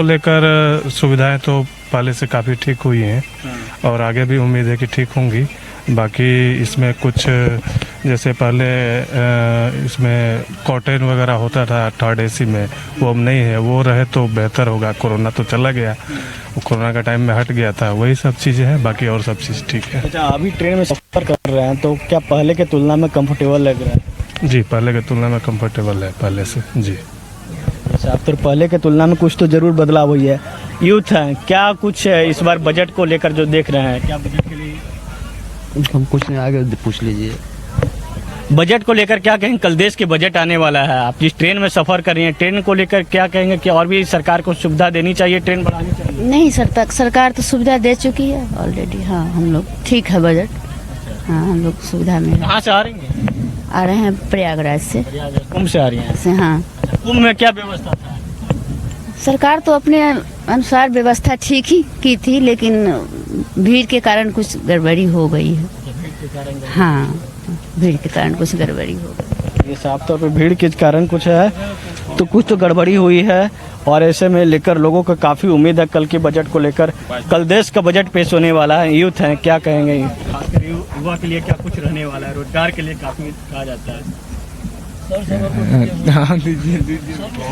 लेकर सुविधाएं तो पहले से काफ़ी ठीक हुई हैं और आगे भी उम्मीद है कि ठीक होंगी। बाकी इसमें कुछ जैसे पहले इसमें कॉटन वगैरह होता था 3rd AC में, वो अब नहीं है, वो रहे तो बेहतर होगा। कोरोना तो चला गया, वो कोरोना का टाइम में हट गया था, वही सब चीज़ें हैं, बाकी और सब चीज़ ठीक है। अच्छा, अभी ट्रेन में सफ़र कर रहे हैं तो क्या पहले के तुलना में कंफर्टेबल लग रहा है? जी, पहले के तुलना में कंफर्टेबल है पहले से जी। अच्छा, अब तो पहले के तुलना में कुछ तो ज़रूर बदलाव हुई है। यूथ है, क्या कुछ है इस बार बजट को लेकर जो देख रहे हैं, क्या बजट के लिए? हम कुछ नहीं, आगे पूछ लीजिए। बजट को लेकर क्या कहेंगे? कल देश के बजट आने वाला है, आप जिस ट्रेन में सफ़र कर रही हैं, ट्रेन को लेकर क्या कहेंगे कि और भी सरकार को सुविधा देनी चाहिए, ट्रेन बढ़ानी चाहिए? नहीं, सरकार तो सुविधा दे चुकी है ऑलरेडी। हाँ, हम लोग ठीक है बजट। हाँ, हम लोग सुविधा में। कहाँ से आ रही हैं? आ रहे हैं प्रयागराज से। कुंभ से आ रही हैं? हाँ। कुंभ में क्या व्यवस्था था? सरकार तो अपने अनुसार व्यवस्था ठीक ही की थी, लेकिन भीड़ के कारण कुछ गड़बड़ी हो गई है। हाँ, भीड़ के कारण कुछ गड़बड़ी हो गई। ये साफ तौर पे भीड़ के कारण कुछ है, तो कुछ तो गड़बड़ी हुई है, और ऐसे में लेकर लोगों को काफ़ी उम्मीद है कल के बजट को लेकर। कल देश का बजट पेश होने वाला है, यूथ है, क्या कहेंगे? खासकर युवा के लिए क्या कुछ रहने वाला है, रोजगार के लिए काफ़ी कहा जाता है।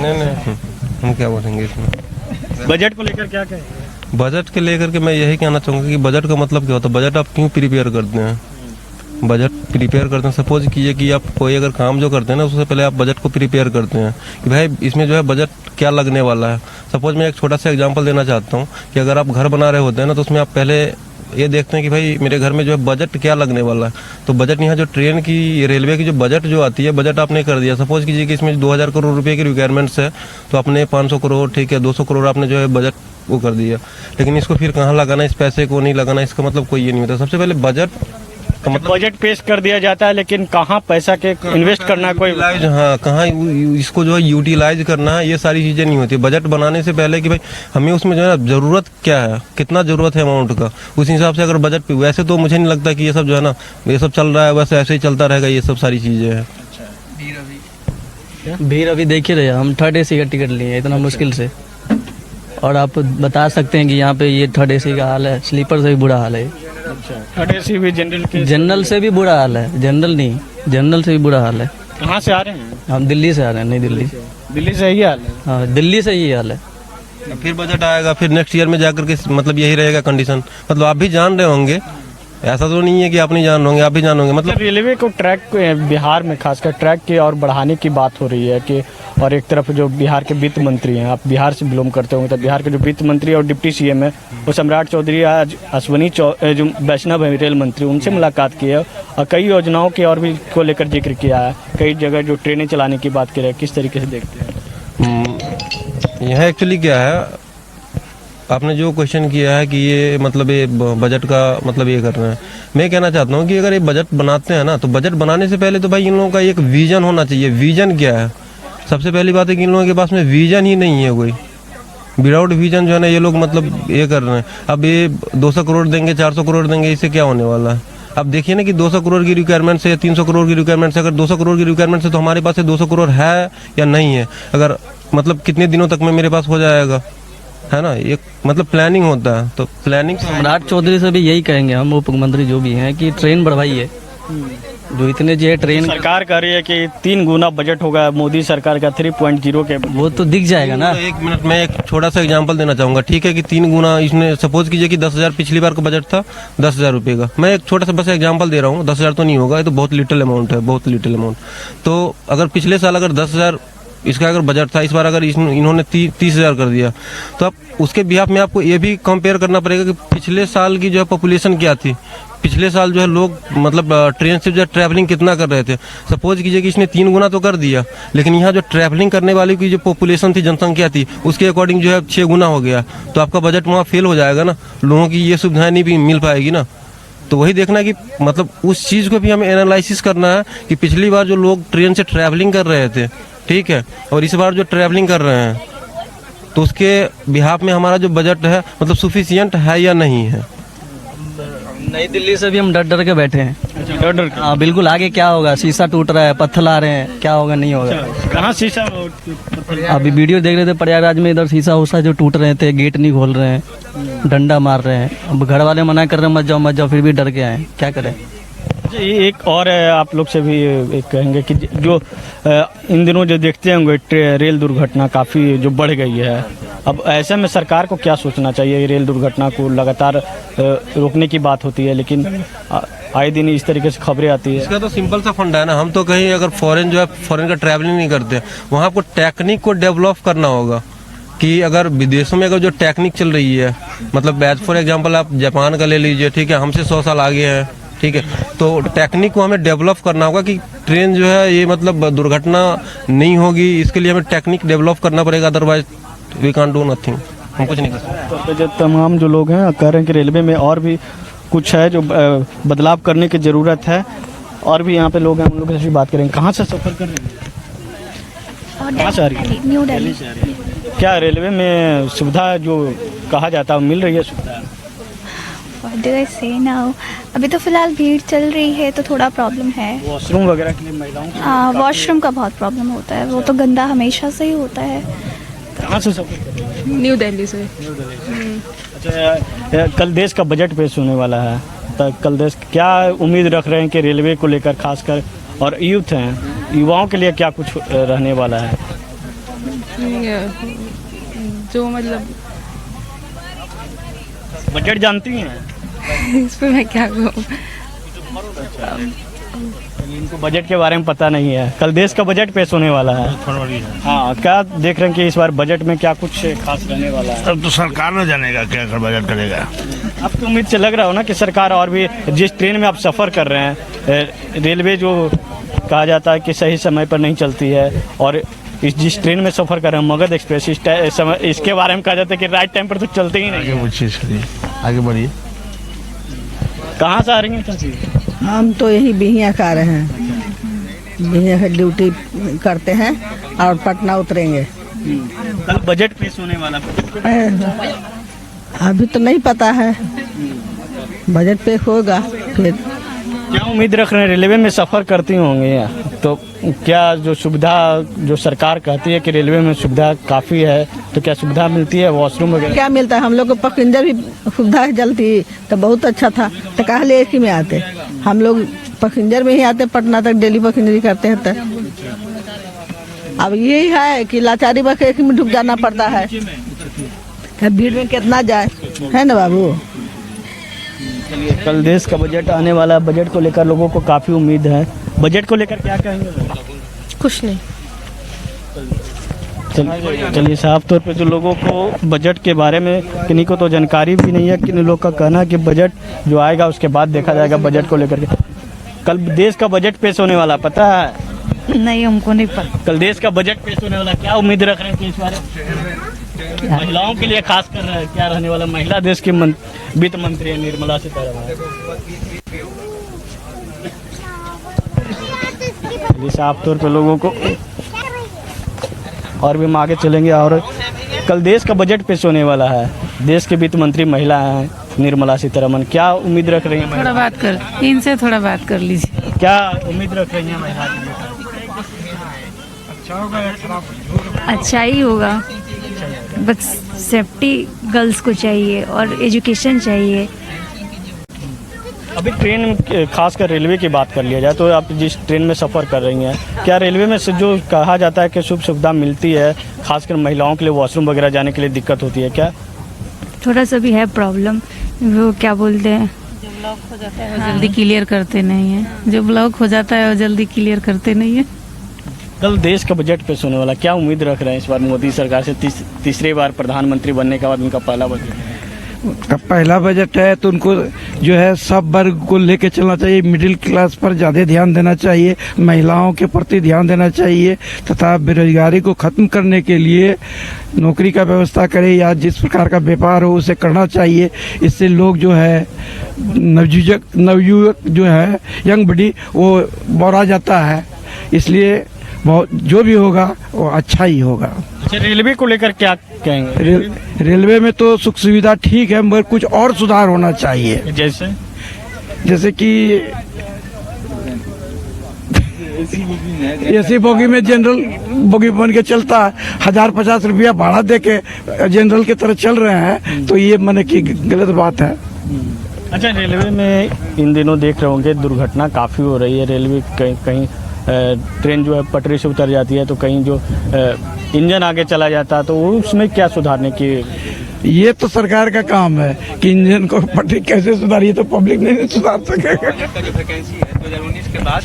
नहीं, हम क्या बोलेंगे इसमें? बजट को लेकर क्या कहेंगे? बजट के लेकर के मैं यही कहना चाहूँगा कि बजट का मतलब क्या होता है, बजट आप क्यों प्रिपेयर करते हैं? बजट प्रिपेयर करते हैं, सपोज कीजिए कि आप कोई अगर काम जो करते हैं ना, उससे पहले आप बजट को प्रिपेयर करते हैं कि भाई इसमें जो है बजट क्या लगने वाला है। सपोज मैं एक छोटा सा एग्जांपल देना चाहता हूँ कि अगर आप घर बना रहे होते हैं ना, तो उसमें आप पहले ये देखते हैं कि भाई मेरे घर में जो है बजट क्या लगने वाला है। तो बजट यहाँ जो ट्रेन की, रेलवे की जो बजट जो आती है, बजट आपने कर दिया। सपोज कीजिए कि इसमें 2000 करोड़ रुपए की रिक्वायरमेंट्स है, तो आपने 500 करोड़, ठीक है, 200 करोड़ आपने जो है बजट वो कर दिया। लेकिन इसको फिर कहाँ लगाना, इस पैसे को नहीं लगाना, इसका मतलब कोई ये नहीं होता। सबसे पहले बजट का मतलब बजट पेश कर दिया जाता है, लेकिन कहाँ पैसा के इन्वेस्ट करना, कोई हाँ कहाँ इसको जो है यूटिलाइज करना है, ये सारी चीज़ें नहीं होती। बजट बनाने से पहले कि भाई हमें उसमें जो है ज़रूरत क्या है, कितना ज़रूरत है अमाउंट का, उस हिसाब से अगर बजट, वैसे तो मुझे नहीं लगता कि ये सब जो है ना, ये सब चल रहा है वैसे ऐसे ही चलता रहेगा, ये सब सारी चीज़ें हैं। भीड़ अभी देख ही रहे, हम 3rd AC का टिकट लिए इतना मुश्किल से, और आप बता सकते हैं कि यहाँ पे ये 3rd AC का हाल है, स्लीपर से भी बुरा हाल है। 3rd AC भी जनरल से भी बुरा हाल है, जनरल से भी बुरा हाल है। कहाँ से आ रहे हैं? हम दिल्ली से आ रहे हैं। नहीं, दिल्ली से यही हाल है? हाँ, दिल्ली से यही हाल है। फिर बजट आएगा, फिर नेक्स्ट ईयर में जाकर के मतलब यही रहेगा कंडीशन। मतलब आप भी जान रहे होंगे, ऐसा तो नहीं है कि आप नहीं जान रहे होंगे, आप भी जान होंगे। मतलब रेलवे को ट्रैक, बिहार में खासकर ट्रैक के और बढ़ाने की बात हो रही है कि, और एक तरफ जो बिहार के वित्त मंत्री हैं, आप बिहार से बिलोंग करते होंगे, तो बिहार के जो वित्त मंत्री और डिप्टी CM है वो सम्राट चौधरी, आज अश्वनी जो वैष्णव है रेल मंत्री, उनसे मुलाकात की है और कई योजनाओं के और भी को लेकर जिक्र किया है। कई जगह जो ट्रेनें चलाने की बात की है, किस तरीके से देखते हैं? यह एक्चुअली क्या है, आपने जो क्वेश्चन किया है कि ये मतलब ये बजट का मतलब ये कर रहे हैं, मैं कहना चाहता हूँ कि अगर ये बजट बनाते हैं ना, तो बजट बनाने से पहले तो भाई इन लोगों का एक विजन होना चाहिए। विजन क्या है? सबसे पहली बात है कि इन लोगों के पास में विजन ही नहीं है कोई। विदाउट विजन जो है ना ये लोग मतलब ये कर रहे हैं। अब ये 200 करोड़ देंगे, 400 करोड़ देंगे, इससे क्या होने वाला है? अब देखिए ना कि 200 करोड़ की रिक्वायरमेंट से, 300 करोड़ की रिक्वायरमेंट से, अगर 200 करोड़ की रिक्वायरमेंट से तो हमारे पास 200 करोड़ है या नहीं है? अगर मतलब कितने दिनों तक में मेरे पास हो जाएगा, है ना? एक मतलब प्लानिंग होता है, तो प्लानिंग सम्राट चौधरी से भी यही कहेंगे हम, उप मुख्यमंत्री जो भी हैं, कि ट्रेन बढ़वाइए। जो इतने जो है ट्रेन सरकार कह रही है कि 3 गुना बजट होगा मोदी सरकार का 3.0 के, वो तो दिख जाएगा ना। एक मिनट में एक छोटा सा एग्जांपल देना चाहूंगा। ठीक है कि 3 गुना इसने, सपोज कीजिए कि 10,000 पिछली बार का बजट था 10,000 रुपये का। मैं एक छोटा सा बस एग्जांपल दे रहा हूँ, 10,000 तो नहीं होगा, ये तो बहुत लिटिल अमाउंट है, बहुत लिटिल अमाउंट। तो अगर पिछले साल अगर 10,000 इसका अगर बजट था, इस बार अगर इन्होंने 30,000 कर दिया, तो अब उसके बिहाफ में आपको ये भी कंपेयर करना पड़ेगा कि पिछले साल की जो है पॉपुलेशन क्या थी। पिछले साल जो है लोग मतलब ट्रेन से जो है ट्रैवलिंग कितना कर रहे थे। सपोज कीजिए कि इसने 3 गुना तो कर दिया, लेकिन यहाँ जो ट्रैवलिंग करने वाले की जो पॉपुलेशन थी, जनसंख्या थी, उसके अकॉर्डिंग जो है 6 गुना हो गया। तो आपका बजट वहाँ फेल हो जाएगा ना, लोगों की ये सुविधाएं नहीं भी मिल पाएगी ना। तो वही देखना कि मतलब उस चीज़ को भी हमें एनालिसिस करना है कि पिछली बार जो लोग ट्रेन से ट्रैवलिंग कर रहे थे, ठीक है, और इस बार जो ट्रैवलिंग कर रहे हैं, तो उसके बिहाफ में हमारा जो बजट है मतलब सफिशिएंट है या नहीं है। नई दिल्ली से भी हम डर डर के बैठे हैं। डर डर के? हाँ बिल्कुल। आगे क्या होगा? शीशा टूट रहा है, पत्थर आ रहे हैं, क्या होगा? नहीं होगा। कहाँ शीशा? अभी वीडियो देख रहे थे प्रयागराज में, इधर शीशा उषा जो टूट रहे थे, गेट नहीं खोल रहे हैं, डंडा मार रहे हैं। अब घर वाले मना कर रहे हैं मत जाओ, फिर भी डर के आए, क्या करें? ये एक और आप लोग से भी एक कहेंगे कि जो इन दिनों जो देखते होंगे रेल दुर्घटना काफ़ी जो बढ़ गई है, अब ऐसे में सरकार को क्या सोचना चाहिए? रेल दुर्घटना को लगातार रोकने की बात होती है, लेकिन आए दिन इस तरीके से खबरें आती है। इसका तो सिंपल सा फंडा है ना, हम तो कहीं अगर फॉरेन जो है फॉरेन का ट्रैवलिंग नहीं करते, वहाँ आपको टेक्निक को डेवलप करना होगा। कि अगर विदेशों में अगर जो टेक्निक चल रही है, मतलब एज फॉर एग्जाम्पल आप जापान का ले लीजिए, ठीक है, हमसे 100 साल आगे है, ठीक है, तो टेक्निक को हमें डेवलप करना होगा कि ट्रेन जो है ये मतलब दुर्घटना नहीं होगी। इसके लिए हमें टेक्निक डेवलप करना पड़ेगा, otherwise we can't do nothing, हम कुछ नहीं कर सकते। तो जो तमाम जो लोग हैं कह रहे हैं कि रेलवे में और भी कुछ है जो बदलाव करने की ज़रूरत है। और भी यहाँ पे लोग हैं, उन लोगों से भी बात करेंगे। कहाँ से सफ़र कर रहे हैं? कहाँ से आ रही है? न्यू दिल्ली से। क्या रेलवे में सुविधा जो कहा जाता है मिल रही है सुविधा? What do I say now? अभी तो फिलहाल भीड़ चल रही है तो थोड़ा प्रॉब्लम है। वॉशरूम वगैरह के लिए महिलाओं को? वॉशरूम का बहुत प्रॉब्लम होता है, वो तो गंदा हमेशा से ही होता है। कहाँ से सफर कर रहे हैं? न्यू दिल्ली से। अच्छा, कल देश का बजट पेश होने वाला है, तो कल देश क्या उम्मीद रख रहे हैं कि रेलवे को लेकर खासकर, और यूथ हैं, युवाओं के लिए क्या कुछ रहने वाला है? जो मतलब बजट जानती हैं? इस पर मैं क्या कहूँ? इनको बजट के बारे में पता नहीं है। कल देश का बजट पेश होने वाला है। हाँ, क्या देख रहे हैं कि इस बार बजट में क्या कुछ खास रहने वाला है? अब तो सरकार न जानेगा क्या कर बजट करेगा। आपको उम्मीद से लग रहा हो ना कि सरकार और भी, जिस ट्रेन में आप सफ़र कर रहे हैं, रेलवे जो कहा जाता है कि सही समय पर नहीं चलती है, और जिस ट्रेन में सफ़र कर रहे हैं मगध एक्सप्रेस, इसके बारे में कहा जाता है कि राइट टाइम पर तो चलते ही नहीं। आगे बढ़िए। कहाँ से आ रही हैं? हम तो यही बिहिया का रहे हैं, बिहिया का ड्यूटी करते हैं और पटना उतरेंगे। कल बजट पेश होने वाला है। अभी तो नहीं पता है, बजट पेश होगा फिर। क्या उम्मीद रख रहे हैं? रेलवे में सफ़र करती होंगे, तो क्या जो सुविधा जो सरकार कहती है कि रेलवे में सुविधा काफ़ी है, तो क्या सुविधा मिलती है? वॉशरूम वगैरह क्या मिलता है? हम लोग को पैसेंजर भी सुविधा जलती तो बहुत अच्छा था, तो कहा ले इसी में आते। हम लोग पैसेंजर में ही आते, पटना तक डेली पैसेंजर करते हैं। तो अब यही है कि लाचारी बस एक में डूब जाना पड़ता है, भीड़ में कितना जाए, है ना बाबू? कल देश का बजट आने वाला है, बजट को लेकर लोगों को काफ़ी उम्मीद है। बजट को लेकर क्या कहेंगे? कुछ नहीं। चलिए, साफ तौर पे जो लोगों को बजट के बारे में किन्हीं को तो जानकारी भी नहीं है, किन्हीं लोग का कहना है कि बजट जो आएगा उसके बाद देखा जाएगा बजट को लेकर के। कल देश का बजट पेश होने वाला, पता है? नहीं, हमको नहीं पता। कल देश का बजट पेश होने वाला, क्या उम्मीद रख रहे हैं इस बारे? महिलाओं के लिए खास कर क्या रहने वाला? महिला देश की वित्त मंत्री है निर्मला सीतारमण। साफ तौर पे लोगों को और भी हम आगे चलेंगे। और कल देश का बजट पेश होने वाला है। देश के वित्त मंत्री महिला हैं निर्मला सीतारमण, क्या उम्मीद रख रही हैं? थोड़ा बात कर, इनसे थोड़ा बात कर लीजिए। क्या उम्मीद रख रही हैं महिला? अच्छा ही होगा, बस सेफ्टी गर्ल्स को चाहिए और एजुकेशन चाहिए। अभी ट्रेन, खासकर रेलवे की बात कर लिया जाए तो आप जिस ट्रेन में सफ़र कर रही हैं, क्या रेलवे में से जो कहा जाता है कि शुभ सुविधा मिलती है, खासकर महिलाओं के लिए वॉशरूम वगैरह जाने के लिए दिक्कत होती है क्या? थोड़ा सा भी है प्रॉब्लम, वो क्या बोलते हैं, जो ब्लॉक हो जाता है वो जल्दी क्लियर करते नहीं है। जो ब्लॉक हो जाता है वो जल्दी क्लियर करते नहीं है। कल देश का बजट पेश होने वाला, क्या उम्मीद रख रहे हैं इस बार मोदी सरकार से? तीसरी बार प्रधानमंत्री बनने के बाद उनका पहला बजट है। पहला बजट है तो उनको जो है सब वर्ग को लेके चलना चाहिए। मिडिल क्लास पर ज़्यादा ध्यान देना चाहिए, महिलाओं के प्रति ध्यान देना चाहिए तथा बेरोजगारी को ख़त्म करने के लिए नौकरी का व्यवस्था करे या जिस प्रकार का व्यापार हो उसे करना चाहिए। इससे लोग जो है नवयुवक जो है यंग बॉडी वो बढ़ा जाता है, इसलिए बहुत जो भी होगा वो अच्छा ही होगा। अच्छा, रेलवे को लेकर क्या कहेंगे? रेलवे में तो सुख सुविधा ठीक है मगर कुछ और सुधार होना चाहिए। जैसे कि एसी बोगी में जनरल बोगी बन के चलता है, 1050 रुपया भाड़ा दे के जनरल की तरह चल रहे हैं, तो ये माने कि गलत बात है। अच्छा, रेलवे में इन दिनों देख रहे होंगे दुर्घटना काफ़ी हो रही है। रेलवे कहीं ट्रेन जो है पटरी से उतर जाती है तो कहीं जो इंजन आगे चला जाता है, तो उसमें क्या सुधारने की? ये तो सरकार का काम है कि इंजन को पटरी कैसे सुधारिए, तो पब्लिक नहीं सुधार सकेगा। जो वैकेंसी है 2019 के बाद,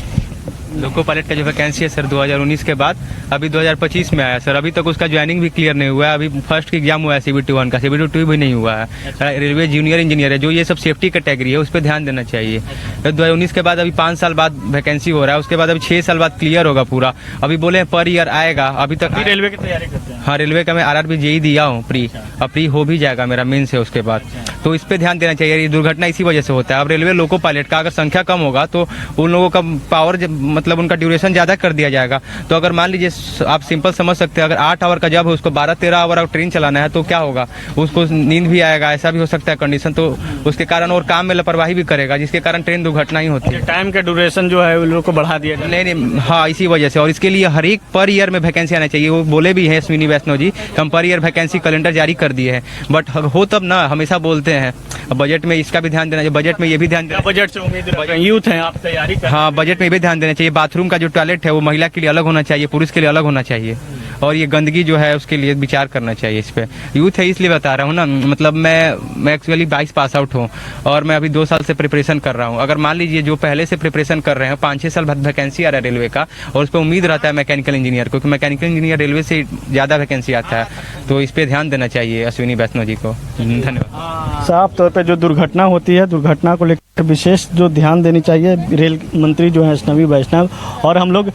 लोको पायलट का जो वैकेंसी है सर 2019 के बाद अभी 2025 में आया सर। अभी तक उसका ज्वाइनिंग भी क्लियर नहीं हुआ है। अभी फर्स्ट की एग्जाम हुआ है CBT 1 का, CBT 2 भी नहीं हुआ है। रेलवे जूनियर इंजीनियर है, जो ये सब सेफ्टी कैटेगरी है उस पर ध्यान देना चाहिए। 2019 के बाद अभी 5 साल बाद वैकेंसी हो रहा है, उसके बाद अभी 6 साल बाद क्लियर होगा पूरा। अभी बोले पर ईयर आएगा, अभी तक रेलवे की तैयारी करते हैं। हाँ, रेलवे का मैं RRB JEE दिया हूँ प्री, अब प्री हो भी जाएगा मेरा मेन से उसके बाद। तो इस पे ध्यान देना चाहिए। ये दुर्घटना इसी वजह से होता है। अब रेलवे लोको पायलट का अगर संख्या कम होगा तो उन लोगों का पावर मतलब उनका ड्यूरेशन ज़्यादा कर दिया जाएगा। तो अगर मान लीजिए आप सिंपल समझ सकते हैं, अगर 8 आवर का जॉब है उसको 12-13 आवर ट्रेन चलाना है तो क्या होगा, उसको नींद भी आएगा, ऐसा भी हो सकता है कंडीशन। तो उसके कारण और काम में लापरवाही भी करेगा, जिसके कारण ट्रेन दुर्घटना ही होती है। टाइम का ड्यूरेशन जो है उन लोगों को बढ़ा दिया जाए। नहीं, हाँ, इसी वजह से। और इसके लिए हर एक पर ईयर में वैकेंसी आना चाहिए। वो बोले भी हैं अश्विनी वैष्णव जी, हम पर ईयर वैकेंसी कैलेंडर जारी कर दिए हैं, बट हो तब ना, हमेशा बोलते हैं। बजट में इसका भी ध्यान देना चाहिए, बजट में ये भी ध्यान देना। बजट से उम्मीद यूथ है, आप तैयारी कर। हाँ, बजट में भी ध्यान देना चाहिए। बाथरूम का जो टॉयलेट है वो महिला के लिए अलग होना चाहिए, पुरुष के लिए अलग होना चाहिए। और ये गंदगी जो है उसके लिए विचार करना चाहिए। इस पे यूथ है इसलिए बता रहा हूँ ना, मतलब मैं एक्चुअली 22 पास आउट हूँ और मैं अभी 2 साल से प्रिपरेशन कर रहा हूँ। अगर मान लीजिए जो पहले से प्रिपरेशन कर रहे हैं 5-6 साल बाद वैकेंसी आ रहा है रेलवे का, और उस पर उम्मीद रहता है मैकेनिकल इंजीनियर, क्योंकि मैकेनिकल इंजीनियर रेलवे से ज़्यादा वैकेंसी आता है, तो इस पर ध्यान देना चाहिए अश्विनी वैष्णव जी को। धन्यवाद। साफ तौर पर जो दुर्घटना होती है, दुर्घटना को लेकर विशेष जो ध्यान देनी चाहिए रेल मंत्री जो है अश्विनी वैष्णव। और हम लोग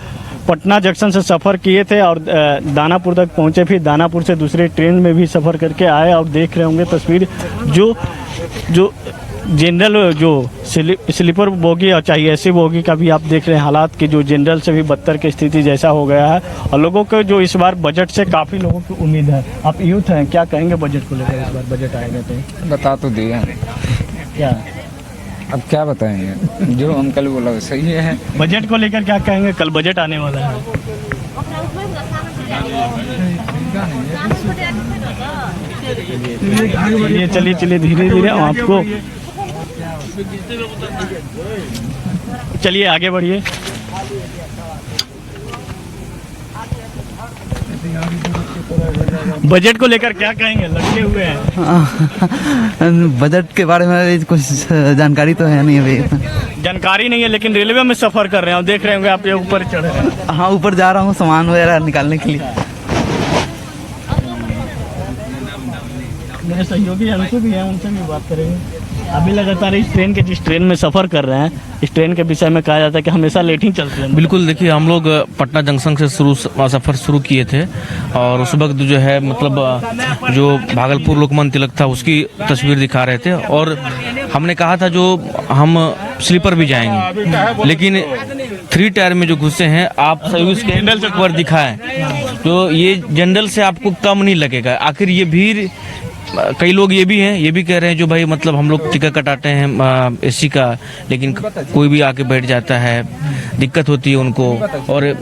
पटना जंक्शन से सफ़र किए थे और दानापुर तक पहुंचे, फिर दानापुर से दूसरे ट्रेन में भी सफ़र करके आए और देख रहे होंगे तस्वीर जो जनरल जो स्लीपर बोगी और चाहे ऐसी बोगी का भी आप देख रहे हैं हालात कि जो जनरल से भी बदतर की स्थिति जैसा हो गया है। और लोगों को जो इस बार बजट से काफ़ी लोगों की उम्मीद है। आप यूथ हैं, क्या कहेंगे बजट को लेकर? इस बार बजट आएगा तो बता तो दिया क्या, अब क्या बताएंगे, जो हम कल बोला सही है। बजट को लेकर क्या कहेंगे? कल बजट आने वाला है। चलिए धीरे धीरे आपको, चलिए आगे बढ़िए। बजट को लेकर क्या कहेंगे? लगे हुए हैं। बजट के बारे में कुछ जानकारी तो है नहीं अभी। जानकारी नहीं है, लेकिन रेलवे में सफर कर रहे हैं, देख रहे होंगे आप ये ऊपर चढ़ रहे हैं। हाँ, ऊपर जा रहा हूँ सामान वगैरह निकालने के लिए। मेरे सहयोगी अंशु भी हैं, उनसे भी बात करेंगे। अभी लगातार इस ट्रेन के जिस ट्रेन में सफ़र कर रहे हैं, इस ट्रेन के विषय में कहा जाता है कि हमेशा लेट ही चलते हैं। बिल्कुल, देखिए हम लोग पटना जंक्शन से सफ़र शुरू किए थे और उस वक्त जो है मतलब जो भागलपुर लोकमान्य तिलक था उसकी तस्वीर दिखा रहे थे और हमने कहा था जो हम स्लीपर भी जाएंगे, लेकिन 3 टायर में जो घुसे हैं, आप सर्विस कैंडल तक पर दिखाएं तो ये जनरल से आपको कम नहीं लगेगा। आखिर ये भीड़, कई लोग ये भी हैं, ये भी कह रहे हैं जो भाई मतलब हम लोग टिकट कटाते हैं एसी का, लेकिन कोई भी आके बैठ जाता है, दिक्कत होती है उनको। और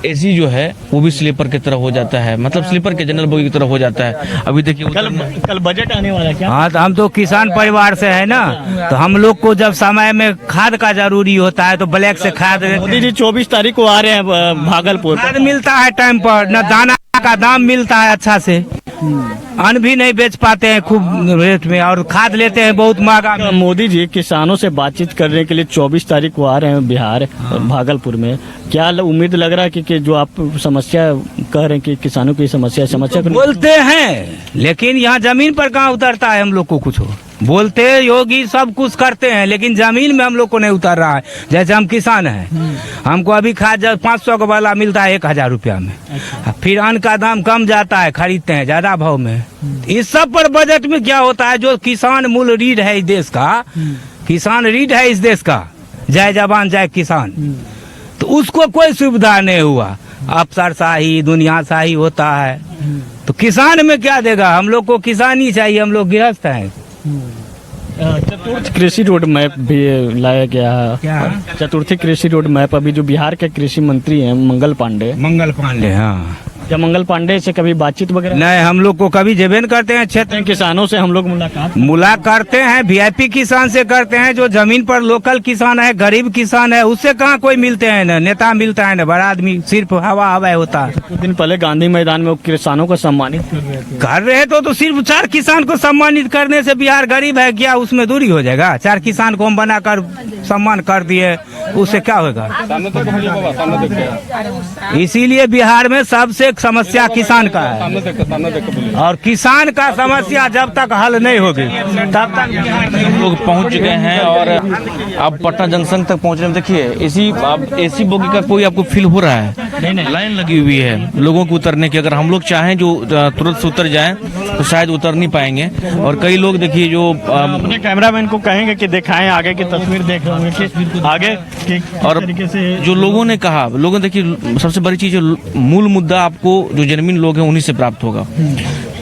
एसी जो है वो भी स्लीपर की तरह हो जाता है, मतलब स्लीपर के जनरल बोगी की तरह हो जाता है। अभी देखिए कल बजट आने वाला है क्या? हाँ, तो हम तो किसान परिवार से है ना, तो हम लोग को जब समय में खाद का जरूरी होता है तो ब्लैक से खाद। मोदी जी 24 तारीख को आ रहे हैं भागलपुर, खाद मिलता है टाइम पर, न दाना का दाम मिलता है अच्छा से, अन्न भी नहीं बेच पाते हैं खूब रेट में, और खाद लेते हैं बहुत महंगा। मोदी जी किसानों से बातचीत करने के लिए 24 तारीख को आ रहे हैं बिहार भागलपुर में। क्या उम्मीद लग रहा है कि जो आप समस्या कह रहे हैं कि किसानों की समस्या बोलते हैं, लेकिन यहाँ जमीन पर कहाँ उतरता है हम लोग को कुछ हो। बोलते योगी सब कुछ करते हैं, लेकिन जमीन में हम लोग को नहीं उतर रहा है। जैसे हम किसान हैं, हमको अभी खाद 500 का वाला मिलता है 1000 रुपया में। फिर अन्न का दाम कम जाता है, खरीदते हैं ज्यादा भाव में। इस सब पर बजट में क्या होता है, जो किसान मूल रीढ़ है इस देश का, किसान रीढ़ है इस देश का, जय जवान जय किसान, तो उसको कोई सुविधा नहीं हुआ। अफसरशाही दुनियाशाही होता है, तो किसान में क्या देगा। हम लोग को किसानी चाहिए, हम लोग गृहस्थ हैं। चतुर्थ कृषि रोड मैप भी लाया गया है। चतुर्थी कृषि रोड मैप, अभी जो बिहार के कृषि मंत्री हैं मंगल पांडे, हाँ, क्या मंगल पांडे से कभी बातचीत वगैरह? नहीं, हम लोग को कभी जेबेन करते हैं। क्षेत्र किसानों से हम लोग मुलाकात करते हैं, VIP किसान से करते हैं, जो जमीन पर लोकल किसान है, गरीब किसान है, उससे कहाँ कोई मिलते हैं न नेता मिलता है न बड़ा आदमी, सिर्फ हवा हवा होता है। कुछ दिन पहले गांधी मैदान में किसानों को सम्मानित कर रहे तो सिर्फ 4 किसान को सम्मानित करने से बिहार गरीब है क्या उसमें दूरी हो जाएगा? 4 किसान को हम बनाकर सम्मान कर दिए, उससे क्या होगा? इसीलिए बिहार में सबसे समस्या किसान का है, और किसान का समस्या जब तक हल नहीं होगी तब तक। लोग पहुंच चुके हैं और अब पटना जंक्शन तक पहुंचने में देखिए एसी बोगी का कोई आपको फील हो रहा है? नहीं, लाइन लगी हुई है लोगों को उतरने की। अगर हम लोग चाहें जो तुरंत से उतर जाएं तो शायद उतर नहीं पाएंगे। और कई लोग देखिए जो अपने कैमरामैन को कहेंगे कि दिखाएं आगे की तस्वीर, देख रहे होंगे कि आगे और जो लोगों ने कहा, लोगों देखिए सबसे बड़ी चीज मूल मुद्दा आपको जो जेन्युइन लोग हैं उन्हीं से प्राप्त होगा।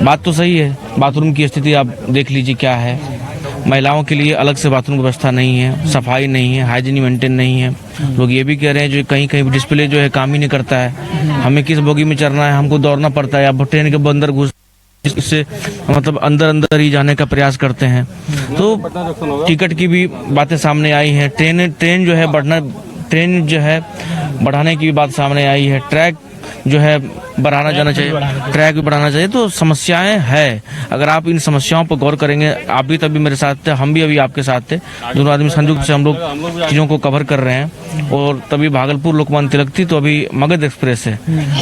बात तो सही है, बाथरूम की स्थिति आप देख लीजिए क्या है। महिलाओं के लिए अलग से बाथरूम व्यवस्था नहीं है, सफाई नहीं है, हाइजीन मेंटेन नहीं है। लोग ये भी कह रहे हैं जो कहीं कहीं डिस्प्ले जो है काम ही नहीं करता है। हमें किस बोगी में चढ़ना है, हमको दौड़ना पड़ता है, या ट्रेन के अंदर घुस इससे मतलब अंदर ही जाने का प्रयास करते हैं। तो टिकट की भी बातें सामने आई हैं। ट्रेन जो है बढ़ाने की भी बात सामने आई है। ट्रैक जो है बढ़ाना जाना चाहिए, ट्रैक भी बढ़ाना चाहिए। तो समस्याएं हैं, अगर आप इन समस्याओं पर गौर करेंगे, आप भी तभी मेरे साथ थे, हम भी अभी आपके साथ थे, दोनों आदमी संयुक्त से हम लोग चीज़ों को कवर कर रहे हैं। और तभी भागलपुर लोकमान्य तिलक थी, तो अभी मगध एक्सप्रेस है।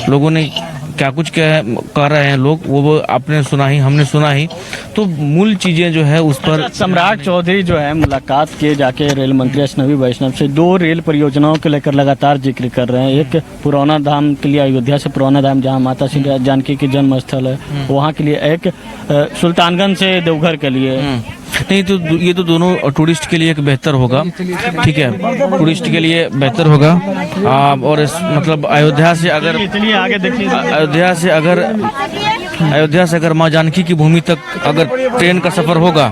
लोगों ने क्या कुछ कह रहे हैं लोग, वो आपने सुना ही, हमने सुना ही। तो मूल चीजें जो है उस पर सम्राट चौधरी जो है मुलाकात किए जाके रेल मंत्री अश्विनी वैष्णव से 2 रेल परियोजनाओं को लेकर लगातार जिक्र कर रहे हैं। एक पुराना धाम के लिए, अयोध्या से पुराना धाम जहां माता श्री जानकी की जन्म स्थल है, वहां के लिए, एक सुल्तानगंज से देवघर के लिए। नहीं तो ये तो दोनों टूरिस्ट के लिए एक बेहतर होगा, ठीक है, टूरिस्ट के लिए बेहतर होगा। और मतलब अयोध्या से अगर माँ जानकी की भूमि तक अगर ट्रेन का सफर होगा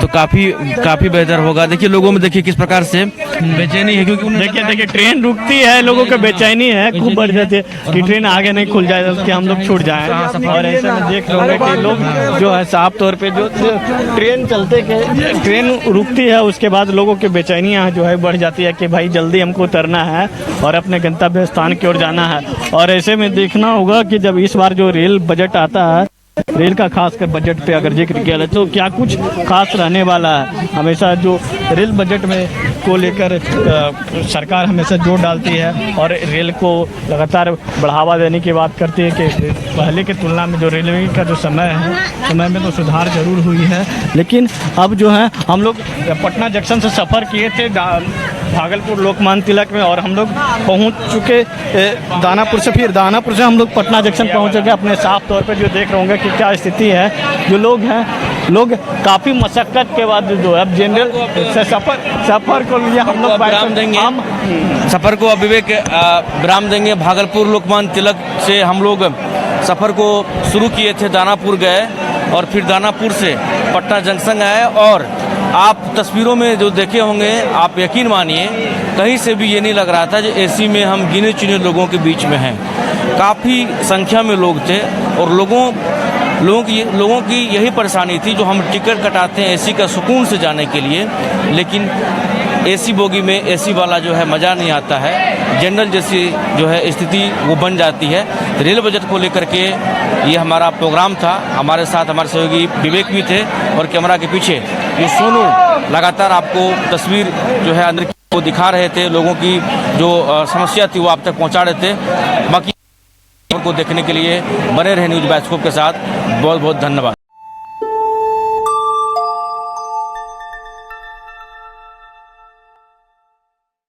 तो काफी बेहतर होगा। देखिए लोगों में देखिए किस प्रकार से बेचैनी है, क्योंकि देखिए ट्रेन रुकती है, लोगों को बेचैनी है खूब बढ़ जाती है कि ट्रेन आगे नहीं खुल जाए, उसके हम लोग छूट जाएं। और ऐसे में देख रहे होंगे कि लोग जो है साफ तौर पे जो ट्रेन ट्रेन रुकती है, उसके बाद लोगों की बेचैनियाँ जो है बढ़ जाती है कि भाई जल्दी हमको उतरना है और अपने गंतव्य स्थान की ओर जाना है। और ऐसे में देखना होगा कि जब इस बार जो रेल बजट आता है, रेल का खासकर बजट पे अगर जिक्र किया जाए तो क्या कुछ खास रहने वाला है। हमेशा जो रेल बजट में को लेकर सरकार हमेशा जोर डालती है और रेल को लगातार बढ़ावा देने की बात करती है कि पहले की तुलना में जो रेलवे का जो समय में तो सुधार जरूर हुई है। लेकिन अब जो है हम लोग पटना जंक्शन से सफ़र किए थे भागलपुर लोकमान्य तिलक में और हम लोग पहुंच चुके दानापुर से, फिर दानापुर से हम लोग पटना जंक्शन पहुंच चुके। अपने साफ तौर पे जो देख रहे होंगे कि क्या स्थिति है, जो लोग हैं, लोग काफ़ी मशक्क़त के बाद जो है अब जनरल सफ़र को लिए हम लोग विराम देंगे, सफ़र को विवेक विराम देंगे। भागलपुर लोकमान्य तिलक से हम लोग सफ़र को शुरू किए थे, दानापुर गए और फिर दानापुर से पटना जंक्शन आए। और आप तस्वीरों में जो देखे होंगे, आप यकीन मानिए कहीं से भी ये नहीं लग रहा था जो एसी में हम गिने चुने लोगों के बीच में हैं। काफ़ी संख्या में लोग थे और लोगों की यही परेशानी थी, जो हम टिकट कटाते हैं एसी का सुकून से जाने के लिए, लेकिन एसी बोगी में एसी वाला जो है मज़ा नहीं आता है, जनरल जैसी जो है स्थिति वो बन जाती है। रेल बजट को लेकर के ये हमारा प्रोग्राम था। हमारे साथ हमारे सहयोगी विवेक भी थे और कैमरा के पीछे ये सोनू लगातार आपको तस्वीर जो है अंदर को दिखा रहे थे, लोगों की जो समस्या थी वो आप तक पहुँचा रहे थे। बाकी को देखने के लिए बने रहे न्यूज़ बाइस्कोप के साथ। बहुत बहुत धन्यवाद।